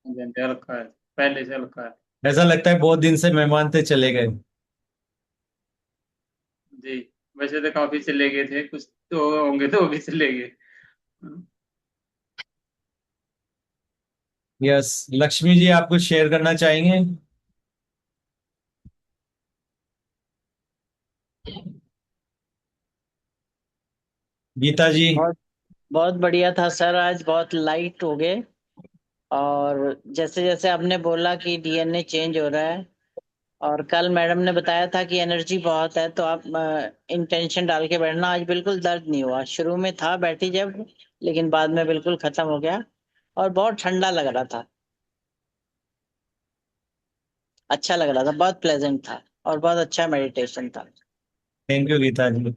जी, हाँ जी, हल्का है, पहले से हल्का है। ऐसा लगता है बहुत दिन से मेहमान थे चले गए। जी, वैसे तो काफी चले गए थे, कुछ तो होंगे तो वो भी चले गए। यस। लक्ष्मी जी, आप कुछ शेयर करना चाहेंगे? गीता जी। बहुत बहुत बढ़िया था सर, आज बहुत लाइट हो गए। और जैसे जैसे आपने बोला कि डीएनए चेंज हो रहा है, और कल मैडम ने बताया था कि एनर्जी बहुत है, तो आप इंटेंशन डाल के बैठना। आज बिल्कुल दर्द नहीं हुआ, शुरू में था बैठी जब, लेकिन बाद में बिल्कुल खत्म हो गया। और बहुत ठंडा लग रहा था, अच्छा लग रहा था, बहुत प्लेजेंट था। और बहुत अच्छा मेडिटेशन था। Thank you Geeta ji.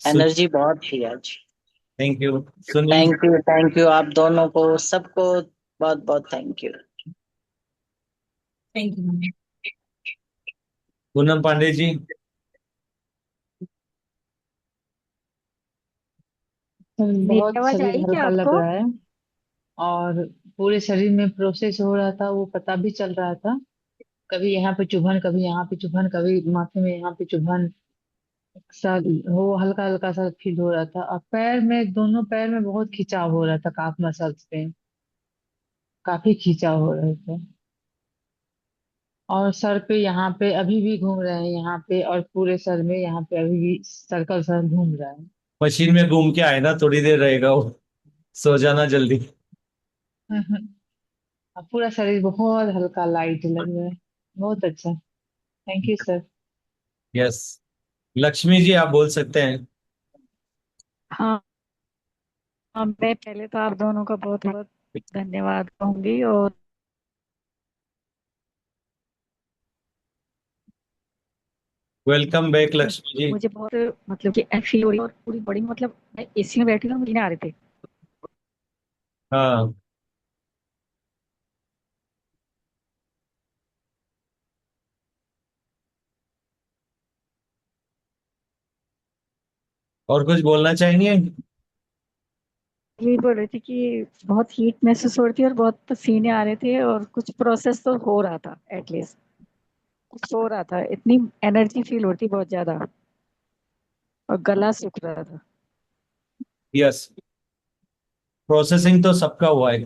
Energy बहुत थी आज। Thank you Sunil ji. Thank you आप दोनों को, सबको बहुत बहुत thank you. Thank you. Poonam Pandey ji. बहुत मेरी आवाज शरीर आई क्या हल्का लग आपको? रहा है। और पूरे शरीर में प्रोसेस हो रहा था, वो पता भी चल रहा था। कभी यहाँ पे चुभन, कभी यहाँ पे चुभन, कभी माथे में यहाँ पे चुभन सा, वो हल्का हल्का सा फील हो रहा था। और पैर में, दोनों पैर में बहुत खिंचाव हो रहा था, काफ मसल्स पे काफी खिंचाव हो रहे थे। और सर पे यहाँ पे अभी भी घूम रहे हैं, यहाँ पे और पूरे सर में यहाँ पे अभी भी सर्कल सर घूम रहा है। मशीन में घूम के आए ना, थोड़ी देर रहेगा वो। सो जाना जल्दी। अब पूरा शरीर बहुत हल्का लाइट लग रहा है। बहुत अच्छा। Thank you sir. Yes. Lakshmi ji, आप बोल सकते हैं। हाँ हाँ, मैं पहले तो आप दोनों का बहुत बहुत धन्यवाद कहूंगी। और वेलकम बैक लक्ष्मी जी। मुझे बहुत मतलब कि फील हो रही है, और पूरी बॉडी में मतलब मैं एसी में बैठी हूँ, मुझे नहीं आ रहे थे। हाँ। और कुछ बोलना चाहेंगे? यही बोल रही थी कि बहुत हीट महसूस हो रही थी और बहुत पसीने आ रहे थे, और कुछ प्रोसेस तो हो रहा था एटलीस्ट। कुछ हो रहा था, इतनी एनर्जी फील होती बहुत ज्यादा, और गला सूख रहा था। यस, प्रोसेसिंग तो सबका हुआ है।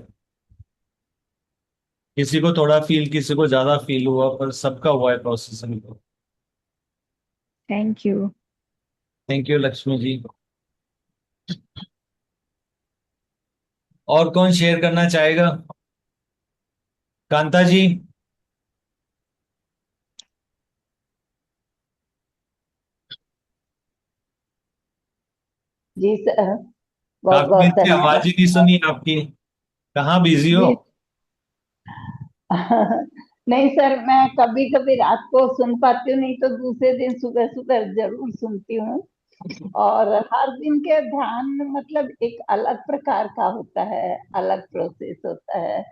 किसी को थोड़ा फील, किसी को ज्यादा फील हुआ, पर सबका हुआ है प्रोसेसिंग तो। Thank you. Thank you Lakshmi ji. और कौन शेयर करना चाहेगा? कांता जी। जी सर, बहुत काफी दिन बहुत से आवाज ही धन्यवाद। नहीं सुनी आपकी। कहाँ बिजी हो? जी नहीं सर, मैं कभी कभी रात को सुन पाती हूँ, नहीं तो दूसरे दिन सुबह सुबह जरूर सुनती हूँ। और हर दिन के ध्यान में मतलब एक अलग प्रकार का होता है, अलग प्रोसेस होता है।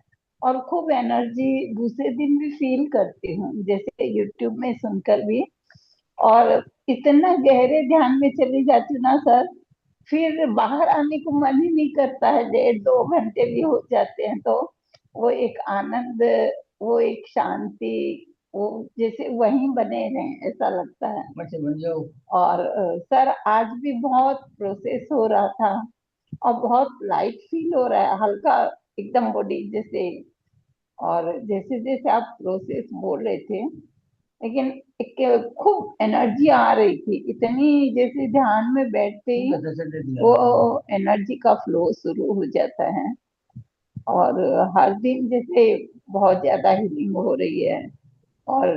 और खूब एनर्जी दूसरे दिन भी फील करती हूँ, जैसे यूट्यूब में सुनकर भी। और इतना गहरे ध्यान में चली जाती हूँ ना सर, फिर बाहर आने को मन ही नहीं करता है। 1.5-2 घंटे भी हो जाते हैं तो वो एक आनंद, वो एक शांति, वो जैसे वहीं बने रहें ऐसा लगता है। और सर आज भी बहुत प्रोसेस हो रहा था, और बहुत लाइट फील हो रहा है, हल्का एकदम बॉडी जैसे। और जैसे जैसे आप प्रोसेस बोल रहे थे, लेकिन एक खूब एनर्जी आ रही थी, इतनी जैसे ध्यान में बैठते ही वो एनर्जी का फ्लो शुरू हो जाता है। और हर दिन जैसे बहुत ज्यादा हीलिंग हो रही है। और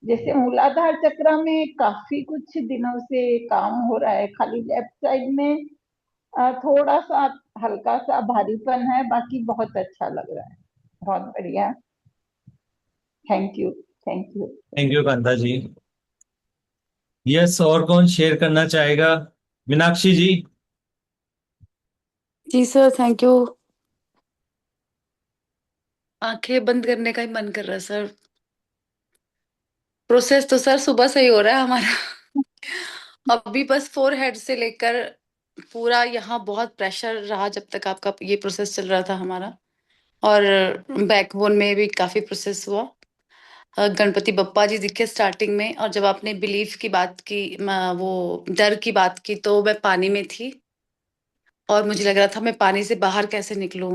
जैसे मूलाधार चक्र में काफी कुछ दिनों से काम हो रहा है, खाली लेफ्ट साइड में थोड़ा सा हल्का सा भारीपन है, बाकी बहुत अच्छा लग रहा है, बहुत बढ़िया। Thank you, thank you. Thank you Kanta ji. Yes, और कौन शेयर करना चाहेगा? मीनाक्षी जी। जी सर, थैंक यू। आंखें बंद करने का ही मन कर रहा है सर। प्रोसेस तो सर सुबह से ही हो रहा है हमारा। अभी बस फोरहेड से लेकर पूरा यहाँ बहुत प्रेशर रहा जब तक आपका ये प्रोसेस चल रहा था हमारा। और बैकबोन में भी काफी प्रोसेस हुआ। गणपति बप्पा जी दिखे स्टार्टिंग में, और जब आपने बिलीफ की बात की, वो डर की बात की, तो मैं पानी में थी और मुझे लग रहा था मैं पानी से बाहर कैसे निकलूं।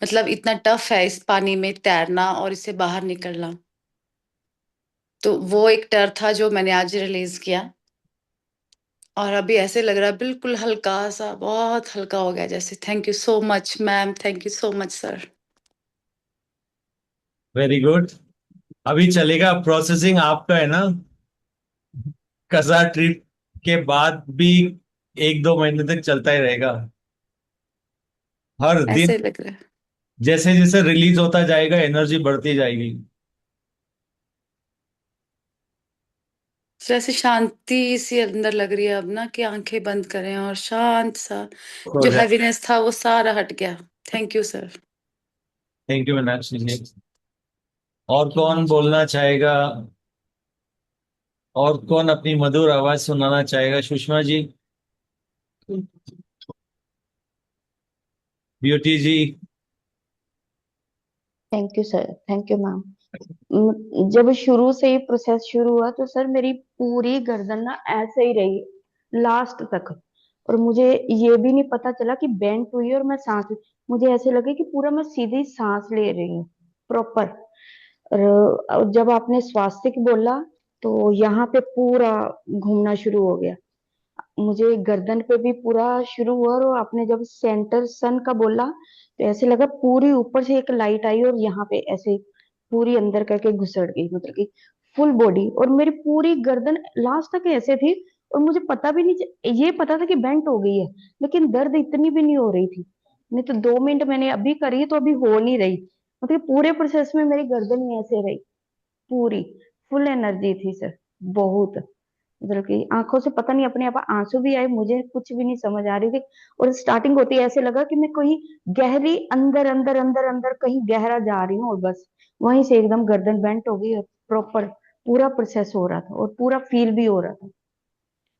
मतलब इतना टफ है इस पानी में तैरना और इससे बाहर निकलना। तो वो एक डर था जो मैंने आज रिलीज किया। और अभी ऐसे लग रहा है बिल्कुल हल्का सा, बहुत हल्का हो गया जैसे। Thank you so much ma'am, thank you so much sir. Very good. अभी चलेगा, प्रोसेसिंग आपका है ना। कसा ट्रिप के बाद भी 1-2 महीने तक चलता ही रहेगा। हर दिन ऐसे लग रहा है जैसे जैसे रिलीज होता जाएगा, एनर्जी बढ़ती जाएगी। जैसे शांति सी अंदर लग रही है अब ना, कि आंखें बंद करें और शांत सा हो जो जाए। हैवीनेस था वो सारा हट गया। Thank you sir. Thank you Meenakshi ji. और कौन बोलना चाहेगा? और कौन अपनी मधुर आवाज सुनाना चाहेगा? Sushma ji, Beauty ji. Thank you sir, thank you ma'am. जब शुरू से ही प्रोसेस शुरू हुआ तो सर मेरी पूरी गर्दन ना ऐसे ही रही लास्ट तक। और मुझे ये भी नहीं पता चला कि बेंट हुई और मैं सांस, मुझे ऐसे लगे कि पूरा मैं सीधी सांस ले रही हूँ प्रॉपर। और जब आपने स्वास्तिक बोला तो यहाँ पे पूरा घूमना शुरू हो गया, मुझे गर्दन पे भी पूरा शुरू हुआ। और आपने जब सेंटर सन का बोला तो ऐसे लगा पूरी ऊपर से एक लाइट आई और यहाँ पे ऐसे पूरी अंदर करके घुसड़ गई, मतलब कि फुल बॉडी। और मेरी पूरी गर्दन लास्ट तक ऐसे थी, और मुझे पता भी नहीं, ये पता था कि बेंट हो गई है, लेकिन दर्द इतनी भी नहीं हो रही थी। नहीं तो 2 मिनट मैंने अभी करी तो अभी हो नहीं रही, मतलब पूरे प्रोसेस में मेरी गर्दन ही ऐसे रही पूरी। फुल एनर्जी थी सर, बहुत। मतलब कि आंखों से पता नहीं अपने आप आंसू भी आए, मुझे कुछ भी नहीं समझ आ रही थी। और स्टार्टिंग होती है ऐसे लगा कि मैं कोई गहरी अंदर अंदर अंदर अंदर कहीं गहरा जा रही हूँ, और बस वहीं से एकदम गर्दन बेंट हो गई और प्रॉपर पूरा प्रोसेस हो रहा था और पूरा फील भी हो रहा था।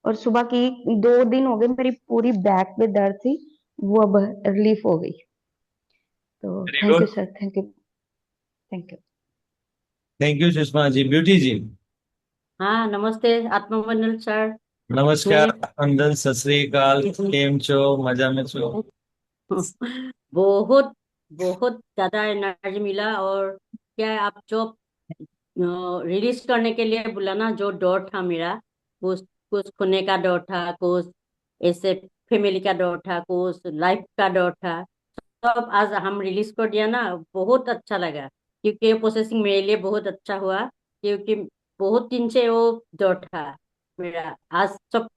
और सुबह की 2 दिन हो गए मेरी पूरी बैक में दर्द थी, वो अब रिलीफ हो गई। तो very thank you good. Sir, thank you, thank you. Thank you Sushma ji. Beauty ji, हाँ नमस्ते आत्मवंदन सर। नमस्कार। मैं अंदन सत श्री अकाल, केम छो? मजा में छो? बहुत बहुत ज्यादा एनर्जी मिला। और क्या है, आप जो रिलीज करने के लिए बोला ना, जो डर था मेरा, कुछ कुछ खोने का डर था, कुछ ऐसे फैमिली का डर था, कुछ लाइफ का डर था, सब आज हम रिलीज कर दिया ना। बहुत अच्छा लगा, क्योंकि ये प्रोसेसिंग मेरे लिए बहुत अच्छा हुआ। क्योंकि बहुत दिन से वो डर था मेरा, आज सब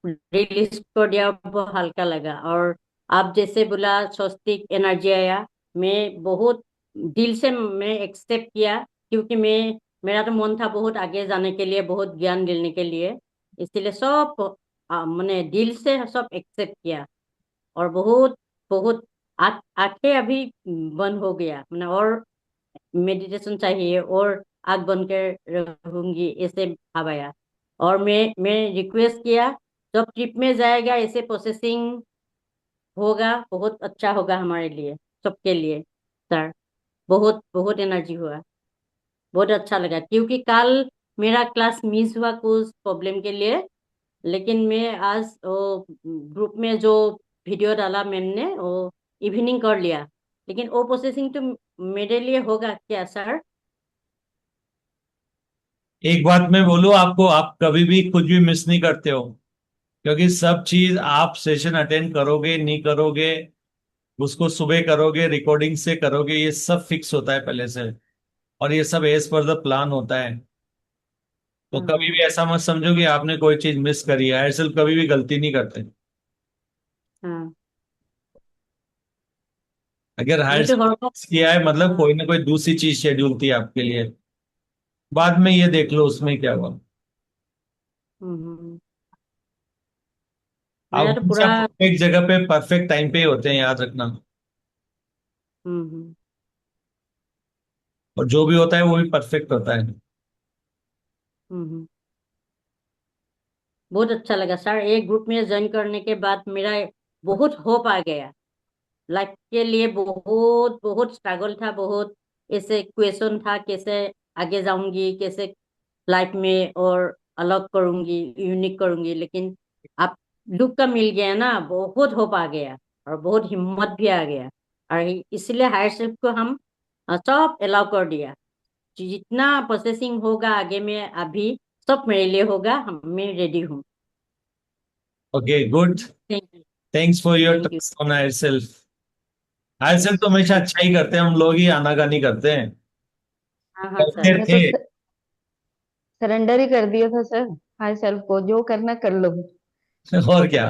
रिलीज कर दिया, बहुत हल्का लगा। और आप जैसे बोला स्वस्तिक एनर्जी आया, मैं बहुत दिल से मैं एक्सेप्ट किया। क्योंकि मैं, मेरा तो मन था बहुत आगे जाने के लिए, बहुत ज्ञान लेने के लिए, इसीलिए सब मैंने दिल से सब एक्सेप्ट किया। और बहुत बहुत आंखें अभी बंद हो गया मैंने, और मेडिटेशन चाहिए, और आग बन कर रहूंगी, ऐसे भाव आया। और मैं रिक्वेस्ट किया, जब ट्रिप में जाएगा ऐसे प्रोसेसिंग होगा, बहुत अच्छा होगा हमारे लिए, सबके लिए सर। बहुत बहुत एनर्जी हुआ, बहुत अच्छा लगा। क्योंकि कल मेरा क्लास मिस हुआ कुछ प्रॉब्लम के लिए, लेकिन मैं आज वो ग्रुप में जो वीडियो डाला मैंने, वो इवनिंग कर लिया। लेकिन वो प्रोसेसिंग तो मेरे लिए होगा क्या सर? एक बात मैं बोलूं आपको, आप कभी भी कुछ भी मिस नहीं करते हो, क्योंकि सब चीज आप सेशन अटेंड करोगे नहीं करोगे, उसको सुबह करोगे रिकॉर्डिंग से करोगे, ये सब फिक्स होता है पहले से, और ये सब एज पर द प्लान होता है। तो कभी भी हाँ ऐसा मत समझो कि आपने कोई चीज मिस करी है। सिर्फ कभी भी गलती नहीं करते। हाँ। अगर हायर मैं तो हर वक्त। किया है मतलब हाँ। कोई ना कोई दूसरी चीज शेड्यूल थी आपके लिए, बाद में ये देख लो उसमें क्या हुआ। हम्म। मेरा आप तो हमेशा पूरा। परफेक्ट जगह पे परफेक्ट टाइम पे ही होते हैं, याद रखना। हम्म। और जो भी होता है वो भी परफेक्ट होता है। हम्म। बहुत अच्छा लगा सर, एक ग्रुप में ज्वाइन करने के बाद मेरा बहुत होप आ गया। लाइफ के लिए बहुत बहुत स्ट्रगल था, बहुत ऐसे क्वेश्चन था, कैसे आगे जाऊंगी, कैसे लाइफ में और अलग करूंगी, यूनिक करूंगी। लेकिन आप लुक का मिल गया ना, बहुत होप आ गया, और बहुत हिम्मत भी आ गया। और इसलिए हायर सेल्फ को हम सब अलाउ कर दिया। जितना प्रोसेसिंग होगा आगे में, अभी सब मेरे लिए होगा, हम मैं रेडी हूँ। Okay, good. Thank you. Thanks for your thank you. Trust on higher self. Higher self तो हमेशा अच्छा ही करते हैं, हम लोग ही आनाकानी करते हैं। हाँ हाँ करते सर। मैं तो थे। सरेंडर ही कर दिया था सर, हाई सेल्फ को, जो करना कर लो। और क्या।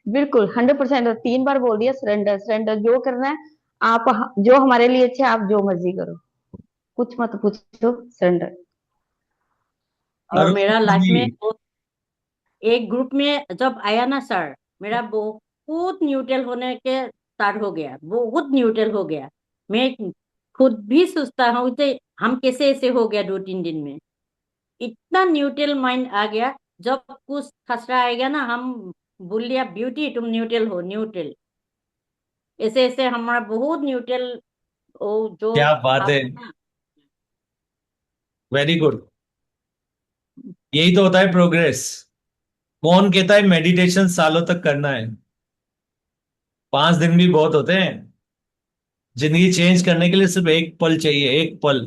बिल्कुल 100%। 3 बार बोल दिया, सरेंडर सरेंडर, जो करना है आप, जो हमारे लिए अच्छा है, आप जो मर्जी करो, कुछ मत पूछो, सरेंडर। और मेरा अरुण लाइफ जी, में एक ग्रुप में जब आया ना सर, मेरा बहुत न्यूट्रल होने के स्टार्ट हो गया, बहुत न्यूट्रल हो गया। मैं खुद भी सोचता हूँ कि हम कैसे ऐसे हो गया 2-3 दिन में, इतना न्यूट्रल माइंड आ गया। जब कुछ खसरा आएगा ना, हम बोल लिया ब्यूटी तुम न्यूट्रल हो, न्यूट्रल। ऐसे ऐसे हमारा बहुत न्यूट्रल, वो जो क्या बात है। आप ना। Very good. यही तो होता है प्रोग्रेस। कौन कहता है मेडिटेशन सालों तक करना है? 5 दिन भी बहुत होते हैं। जिंदगी चेंज करने के लिए सिर्फ एक पल चाहिए, एक पल।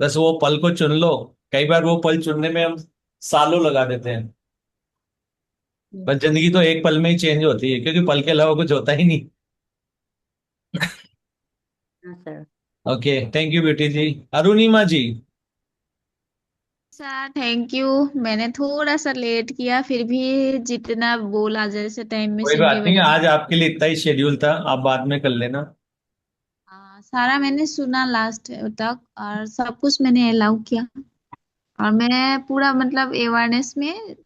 बस वो पल को चुन लो। कई बार वो पल चुनने में हम सालों लगा देते हैं, पर जिंदगी तो एक पल में ही चेंज होती है, क्योंकि पल के अलावा कुछ होता ही नहीं। हाँ सर। ओके, थैंक यू बेटी जी। अरुणिमा जी, सर थैंक यू। मैंने थोड़ा सा लेट किया, फिर भी जितना बोला जैसे टाइम में कोई सुन के बात नहीं, मैंने आज आपके लिए इतना ही शेड्यूल था, आप बाद में कर लेना। सारा मैंने सुना लास्ट तक, और सब कुछ मैंने अलाउ किया। और मैं पूरा मतलब अवेयरनेस में,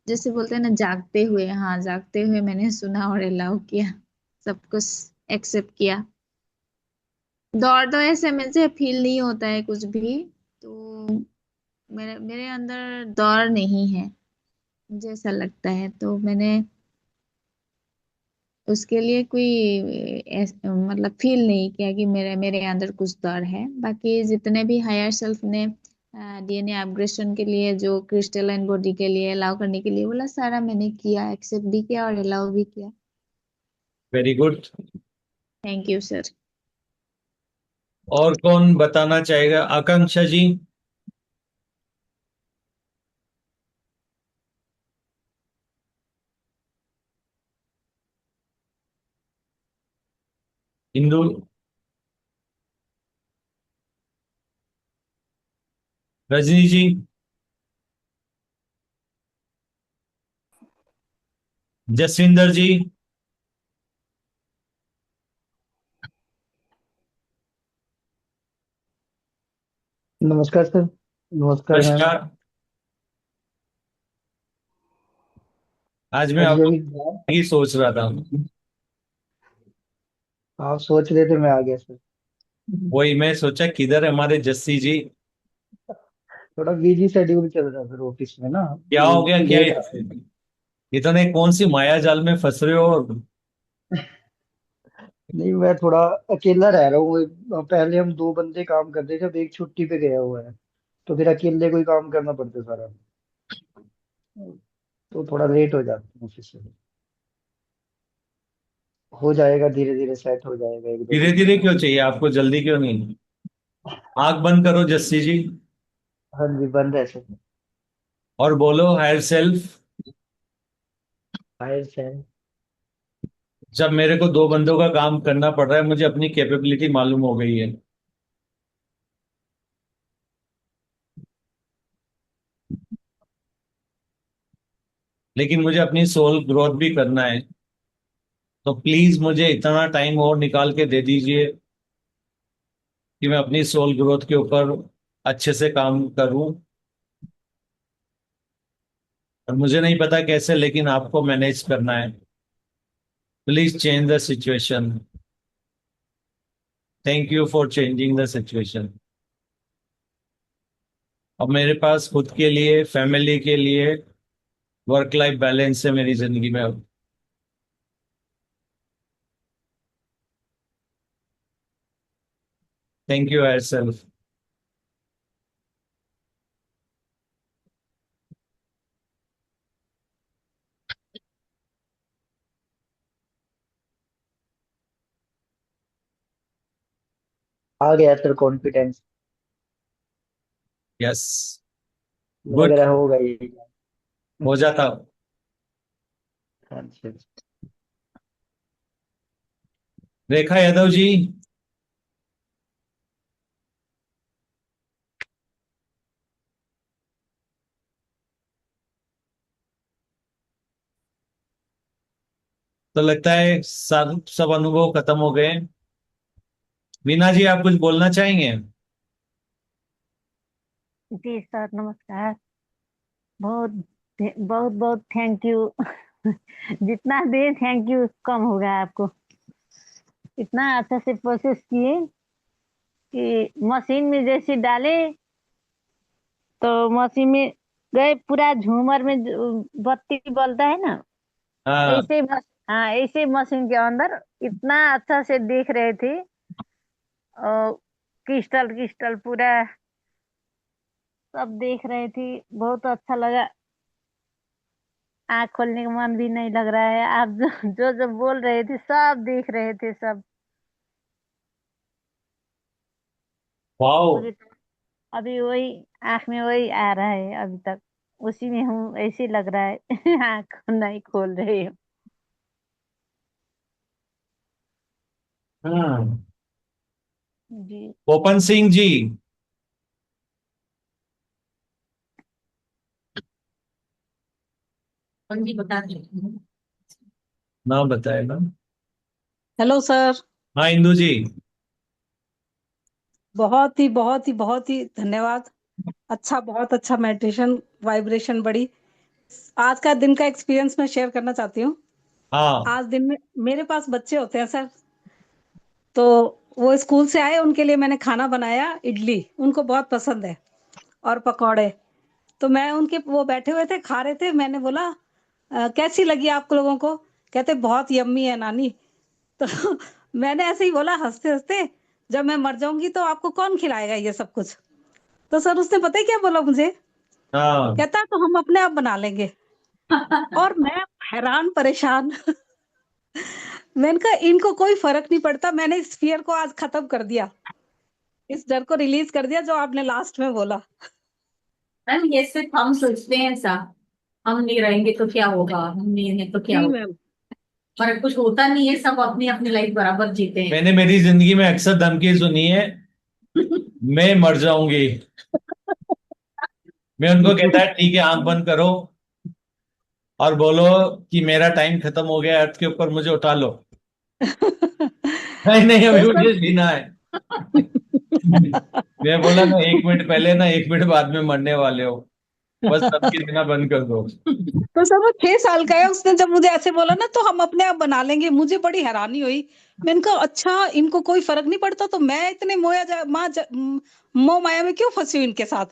जैसे बोलते हैं ना, जागते हुए, हाँ जागते हुए मैंने सुना और अलाउ किया, सब कुछ एक्सेप्ट किया। दौड़ तो ऐसे में से फील नहीं होता है कुछ भी, तो मेरे मेरे अंदर दौड़ नहीं है, मुझे ऐसा लगता है। तो मैंने उसके लिए कोई मतलब फील नहीं किया कि मेरे मेरे अंदर कुछ डर है। बाकी जितने भी हायर सेल्फ ने डीएनए अपग्रेडेशन के लिए, जो क्रिस्टलाइन बॉडी के लिए अलाउ करने के लिए बोला, सारा मैंने किया, एक्सेप्ट भी किया और अलाउ भी किया। Very good. Thank you sir. और कौन बताना चाहेगा? आकांक्षा जी। इंदु। रजनी जी। जसविंदर जी। नमस्कार सर। नमस्कार मैम। नमस्कार। आज मैं अभी आपको अभी ही सोच रहा था। आप सोच रहे थे, मैं आ गया सर। वही मैं सोचा किधर है हमारे जस्सी जी। थोड़ा बिजी शेड्यूल चल रहा है सर ऑफिस में ना, क्या तो हो गया क्या? लेट आते हैं। इतने कौन सी माया जाल में फंस रहे हो? नहीं, मैं थोड़ा अकेला रह रहा हूँ। पहले हम दो बंदे काम करते थे, अब एक छुट्टी पे गया हुआ है, तो फिर अकेले कोई काम करना पड़ता है सारा, तो थोड़ा लेट हो जाता है ऑफिस में। हो जाएगा, धीरे धीरे सेट हो जाएगा एक दो धीरे दिन में धीरे ना। क्यों चाहिए आपको? जल्दी क्यों नहीं? आंख बंद करो जस्सी जी, हाँ जी, बंद है सर। और बोलो हायर सेल्फ। Higher sir. जब मेरे को दो बंदों का काम करना पड़ रहा है, मुझे अपनी कैपेबिलिटी मालूम हो गई है। लेकिन मुझे अपनी सोल ग्रोथ भी करना है, तो प्लीज मुझे इतना टाइम और निकाल के दे दीजिए कि मैं अपनी सोल ग्रोथ के ऊपर अच्छे से काम करूं। और मुझे नहीं पता कैसे, लेकिन आपको मैनेज करना है। Please change the situation. Thank you for changing the situation. अब मेरे पास खुद के लिए, फैमिली के लिए वर्क लाइफ बैलेंस है मेरी जिंदगी में अब। Thank you higher self. आ गया सर कॉन्फिडेंस। यस। लग गुड। रहा होगा ये। हो जाता। हाँ जी। रेखा यादव जी। तो लगता है सब सब अनुभव खत्म हो गए। मीना जी, आप कुछ बोलना चाहेंगे? जी सर, नमस्कार। बहुत बहुत बहुत थैंक यू। जितना दे थैंक यू कम होगा आपको। इतना अच्छा से प्रोसेस किए कि मशीन में जैसे डाले तो मशीन में गए, पूरा झूमर में बत्ती बलता है ना, हाँ। हाँ ऐसे मशीन के अंदर इतना अच्छा से देख रहे थे। और क्रिस्टल क्रिस्टल पूरा सब देख रहे थे। बहुत अच्छा लगा। आँख खोलने का मन भी नहीं लग रहा है। आप जो बोल रहे थे सब देख रहे थे सब। वाओ। मुझे तो अभी वही आँख में वही आ रहा है अभी तक। उसी में हूँ, ऐसे लग रहा है। आँख नहीं खोल रही हूँ। हाँ। जी। ओपन सिंह जी। जी बता दें। नाम बताए ना। Hello sir. हाँ इंदू जी। बहुत ही धन्यवाद। अच्छा, बहुत अच्छा मेडिटेशन, वाइब्रेशन बड़ी। आज का दिन का एक्सपीरियंस मैं शेयर करना चाहती हूँ। हाँ। आज दिन में मेरे पास बच्चे होते हैं सर, तो वो स्कूल से आए, उनके लिए मैंने खाना बनाया, इडली उनको बहुत पसंद है और पकौड़े। तो मैं उनके, वो बैठे हुए थे खा रहे थे, मैंने बोला कैसी लगी आप लोगों को?" कहते बहुत यम्मी है नानी। तो मैंने ऐसे ही बोला हंसते हंसते, जब मैं मर जाऊंगी तो आपको कौन खिलाएगा ये सब कुछ। तो सर उसने पता है क्या बोला मुझे, हाँ। कहता तो हम अपने आप बना लेंगे। और मैं हैरान परेशान। मैंने कहा इनको कोई फर्क नहीं पड़ता, मैंने इस फियर को आज खत्म कर दिया, इस डर को रिलीज कर दिया जो आपने लास्ट में बोला। मैम ये सिर्फ हम सोचते हैं ऐसा, हम नहीं रहेंगे तो क्या होगा, हम नहीं है तो क्या जी होगा, मैम। पर कुछ होता नहीं है, सब अपनी अपनी लाइफ बराबर जीते हैं। मैंने मेरी जिंदगी में अक्सर धमकी सुनी है, मैं मर जाऊंगी। मैं उनको कहता है ठीक है, आंख बंद करो और बोलो कि मेरा टाइम खत्म हो गया अर्थ के ऊपर, मुझे उठा लो। नहीं नहीं, अभी तो मुझे सर जीना है। मैं बोला ना, 1 मिनट पहले ना 1 मिनट बाद में मरने वाले हो, बस धमकी देना बंद कर दो। तो सर वो 6 साल का है, उसने जब मुझे ऐसे बोला ना तो हम अपने आप बना लेंगे, मुझे बड़ी हैरानी हुई। मैंने कहा अच्छा इनको कोई फर्क नहीं पड़ता, तो मैं इतने मोह माया में क्यों फंसी हूँ इनके साथ।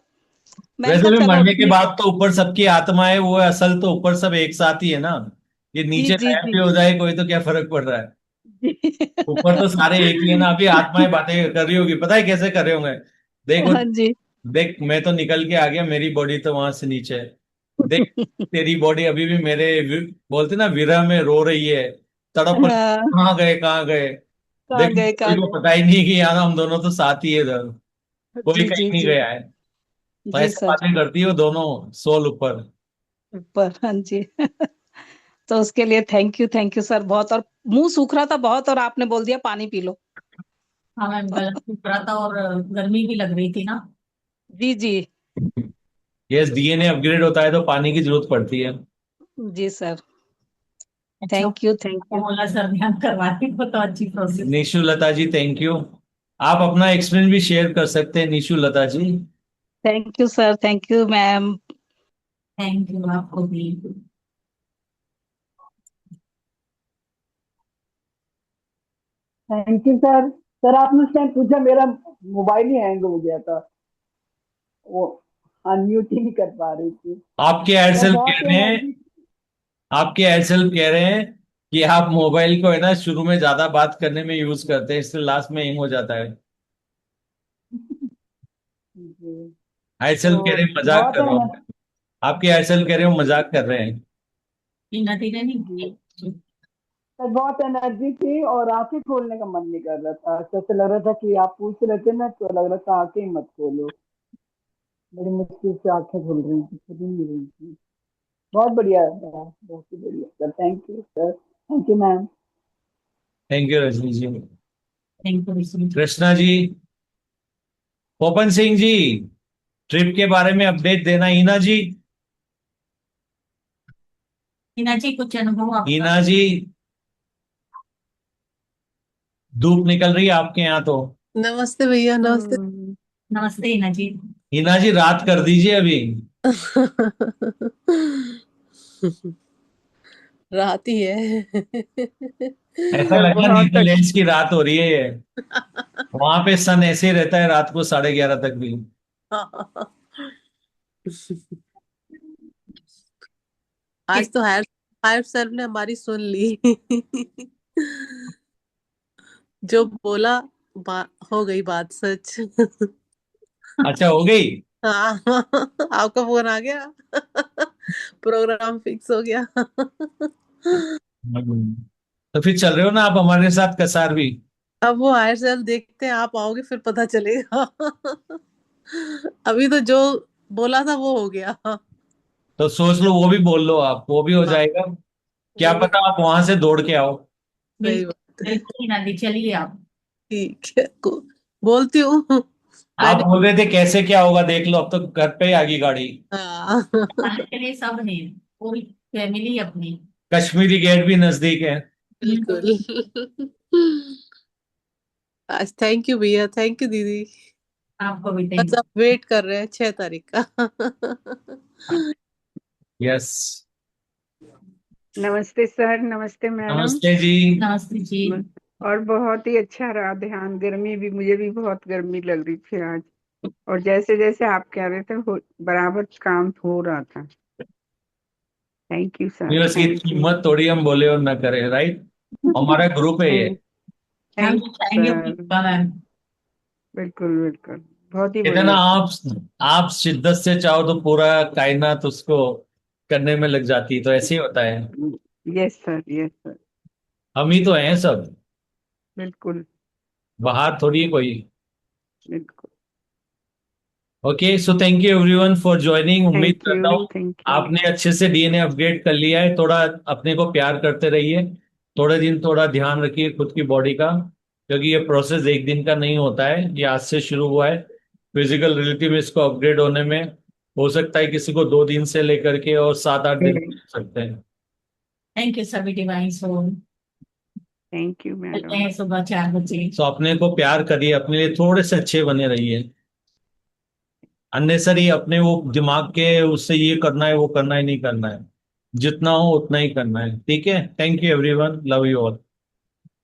मैंने वैसे कहा भी चलो मरने के ठीक बाद तो ऊपर सबकी आत्मा है, वो है असल, तो ऊपर सब एक साथ ही है ना। ये है। जी नीचे जी गायब जी। भी हो जाए कोई तो क्या फर्क पड़ रहा है। ऊपर तो सारे एक ही है ना। अभी आत्माएं बातें कर रही होगी, पता है कैसे कर रहे होंगे। देखो, हाँ जी। देख मैं तो निकल के आ गया, मेरी बॉडी तो वहां से नीचे है। देख, तेरी बॉडी अभी भी मेरे बोलते ना विरह में रो रही है, तड़प रही है, हाँ, कहाँ गए कहाँ गए। कहाँ देख, गए किसी कहाँ को गए। पता ही नहीं कि यार हम दोनों तो साथ ही है इधर, कोई जी कहीं जी नहीं जी। गया है। तो जी ऐसे सर। बातें करती हो दोनों, सोल ऊपर। ऊपर, हाँ जी। तो उसके लिए थैंक यू सर बहुत। और मुंह सूख रहा था बहुत और आपने बोल दिया पानी पी लो। हाँ मैम, गला सूख रहा था और गर्मी भी लग रही थी ना। जी जी। तो यस, डीएनए अपग्रेड होता है तो पानी की जरूरत पड़ती है। जी सर। अच्छा, थैंक यू आपको बोला सर ध्यान करवाने को, तो अच्छी process. Nishu Lata ji, thank you. आप अपना एक्सपीरियंस भी शेयर कर सकते हैं Nishu Lata ji. Thank you sir, thank you ma'am. Thank you आपको भी। Thank you sir. सर आपने उस टाइम पूछा, मेरा मोबाइल ही हैंग हो गया था, वो अनम्यूट ही नहीं कर पा रही थी। आपके सर एयरसेल कह बहुत रहे हैं, एनर्जी। आपके एयरसेल कह रहे हैं कि आप मोबाइल को है ना शुरू में ज्यादा बात करने में यूज करते हैं, इसलिए लास्ट में हैंग हो जाता है। जी। एयरसेल कह तो रहे हैं मजाक बहुत कर रहा एनर्जी। हूँ। आपके एयरसेल कह रहे हो मजाक कर रहे हैं। धीरे धीरे जी। नहीं। सर बहुत एनर्जी थी और आंखें खोलने का मन नहीं कर रहा था, ऐसा लग रहा था कि आप पूछ रहे थे ना तो लग रहा था आंखें ही मत खोलो। बड़ी मुश्किल से आंखें खुल रही थी, खुल ही नहीं रही थी। बहुत बढ़िया था, बहुत ही बढ़िया सर। Thank you sir, thank you ma'am. Thank you Rajni ji. Thank you. Krishna ji, Popan Singh ji, trip के बारे में अपडेट देना। हीना जी, हीना जी कुछ अनुभव आपका। हीना जी, धूप निकल रही है आपके यहाँ तो। नमस्ते भैया, नमस्ते। नमस्ते हीना जी। हीना जी, रात कर दीजिए अभी। रात ही है। ऐसा और लग रहा बहुत नीदरलैंड्स की रात हो रही है ये। वहां पे सन ऐसे ही रहता है रात को 11:30 तक भी। आज तो हायर हायर सर ने हमारी सुन ली। जो बोला हो गई बात सच। अच्छा, हो गई। हाँ। आपका फोन आ गया। प्रोग्राम फिक्स हो गया। तो फिर चल रहे हो ना आप हमारे साथ कसार भी। अब वो हायर सेल देखते हैं, आप आओगे फिर पता चलेगा। अभी तो जो बोला था वो हो गया। तो सोच लो, वो भी बोल लो आप, वो भी हो हाँ, जाएगा। क्या वो भी पता आप वहां से दौड़ के आओ। सही बिल्कुल बात है। बिल्कुल हीना जी, चलिए आप। ठीक है, बोलती हूँ। आप मैंने बोल रहे थे कैसे क्या होगा, देख लो अब तो घर पे ही आ गई गाड़ी। हाँ। खाने के लिए सब है, पूरी फैमिली अपनी। कश्मीरी गेट भी नजदीक है। बिल्कुल। आज थैंक यू भैया, थैंक यू दीदी। आपको भी बस थैंक अब वेट कर रहे हैं 6 तारीख का। यस। नमस्ते सर, नमस्ते मैडम। नमस्ते जी। नमस्ते जी। और बहुत ही अच्छा रहा ध्यान। गर्मी भी, मुझे भी बहुत गर्मी लग रही थी आज, और जैसे जैसे आप कह रहे थे बराबर काम हो रहा था। थैंक यू सर, यूनिवर्स की थैंक यू। हिम्मत थोड़ी हम बोले और ना करें, राइट। हमारा ग्रुप है ये। थैंक थैंक यू सर, बिल्कुल बिल्कुल, बहुत ही कहते हैं ना, बढ़िया। आप शिद्दत से चाहो तो पूरा कायनात उसको करने में लग जाती है, तो ऐसे ही होता है। यस सर, यस सर, हम ही तो हैं सब, बिल्कुल बाहर थोड़ी है कोई। बिल्कुल। Okay, so thank you everyone for joining. उम्मीद थैंक करता यू, हूँ थैंक यू। आपने अच्छे से डीएनए अपग्रेड कर लिया है। थोड़ा अपने को प्यार करते रहिए, थोड़े दिन थोड़ा ध्यान रखिए खुद की बॉडी का, क्योंकि ये प्रोसेस एक दिन का नहीं होता है, ये आज से शुरू हुआ है। फिजिकल रियलिटी में इसको अपग्रेड होने में हो सकता है किसी को 2 दिन से लेकर के और 7-8 दिन लग सकते हैं। थैंक यू सभी डिवाइन सोल। थैंक यू मिलते मैडम। हैं सुबह 4 बजे। तो अपने को प्यार करिए, अपने लिए थोड़े से अच्छे बने रहिए। अननेसरी अपने वो दिमाग के उससे ये करना है वो करना है नहीं करना है, जितना हो उतना ही करना है। ठीक है, thank you everyone, love you all.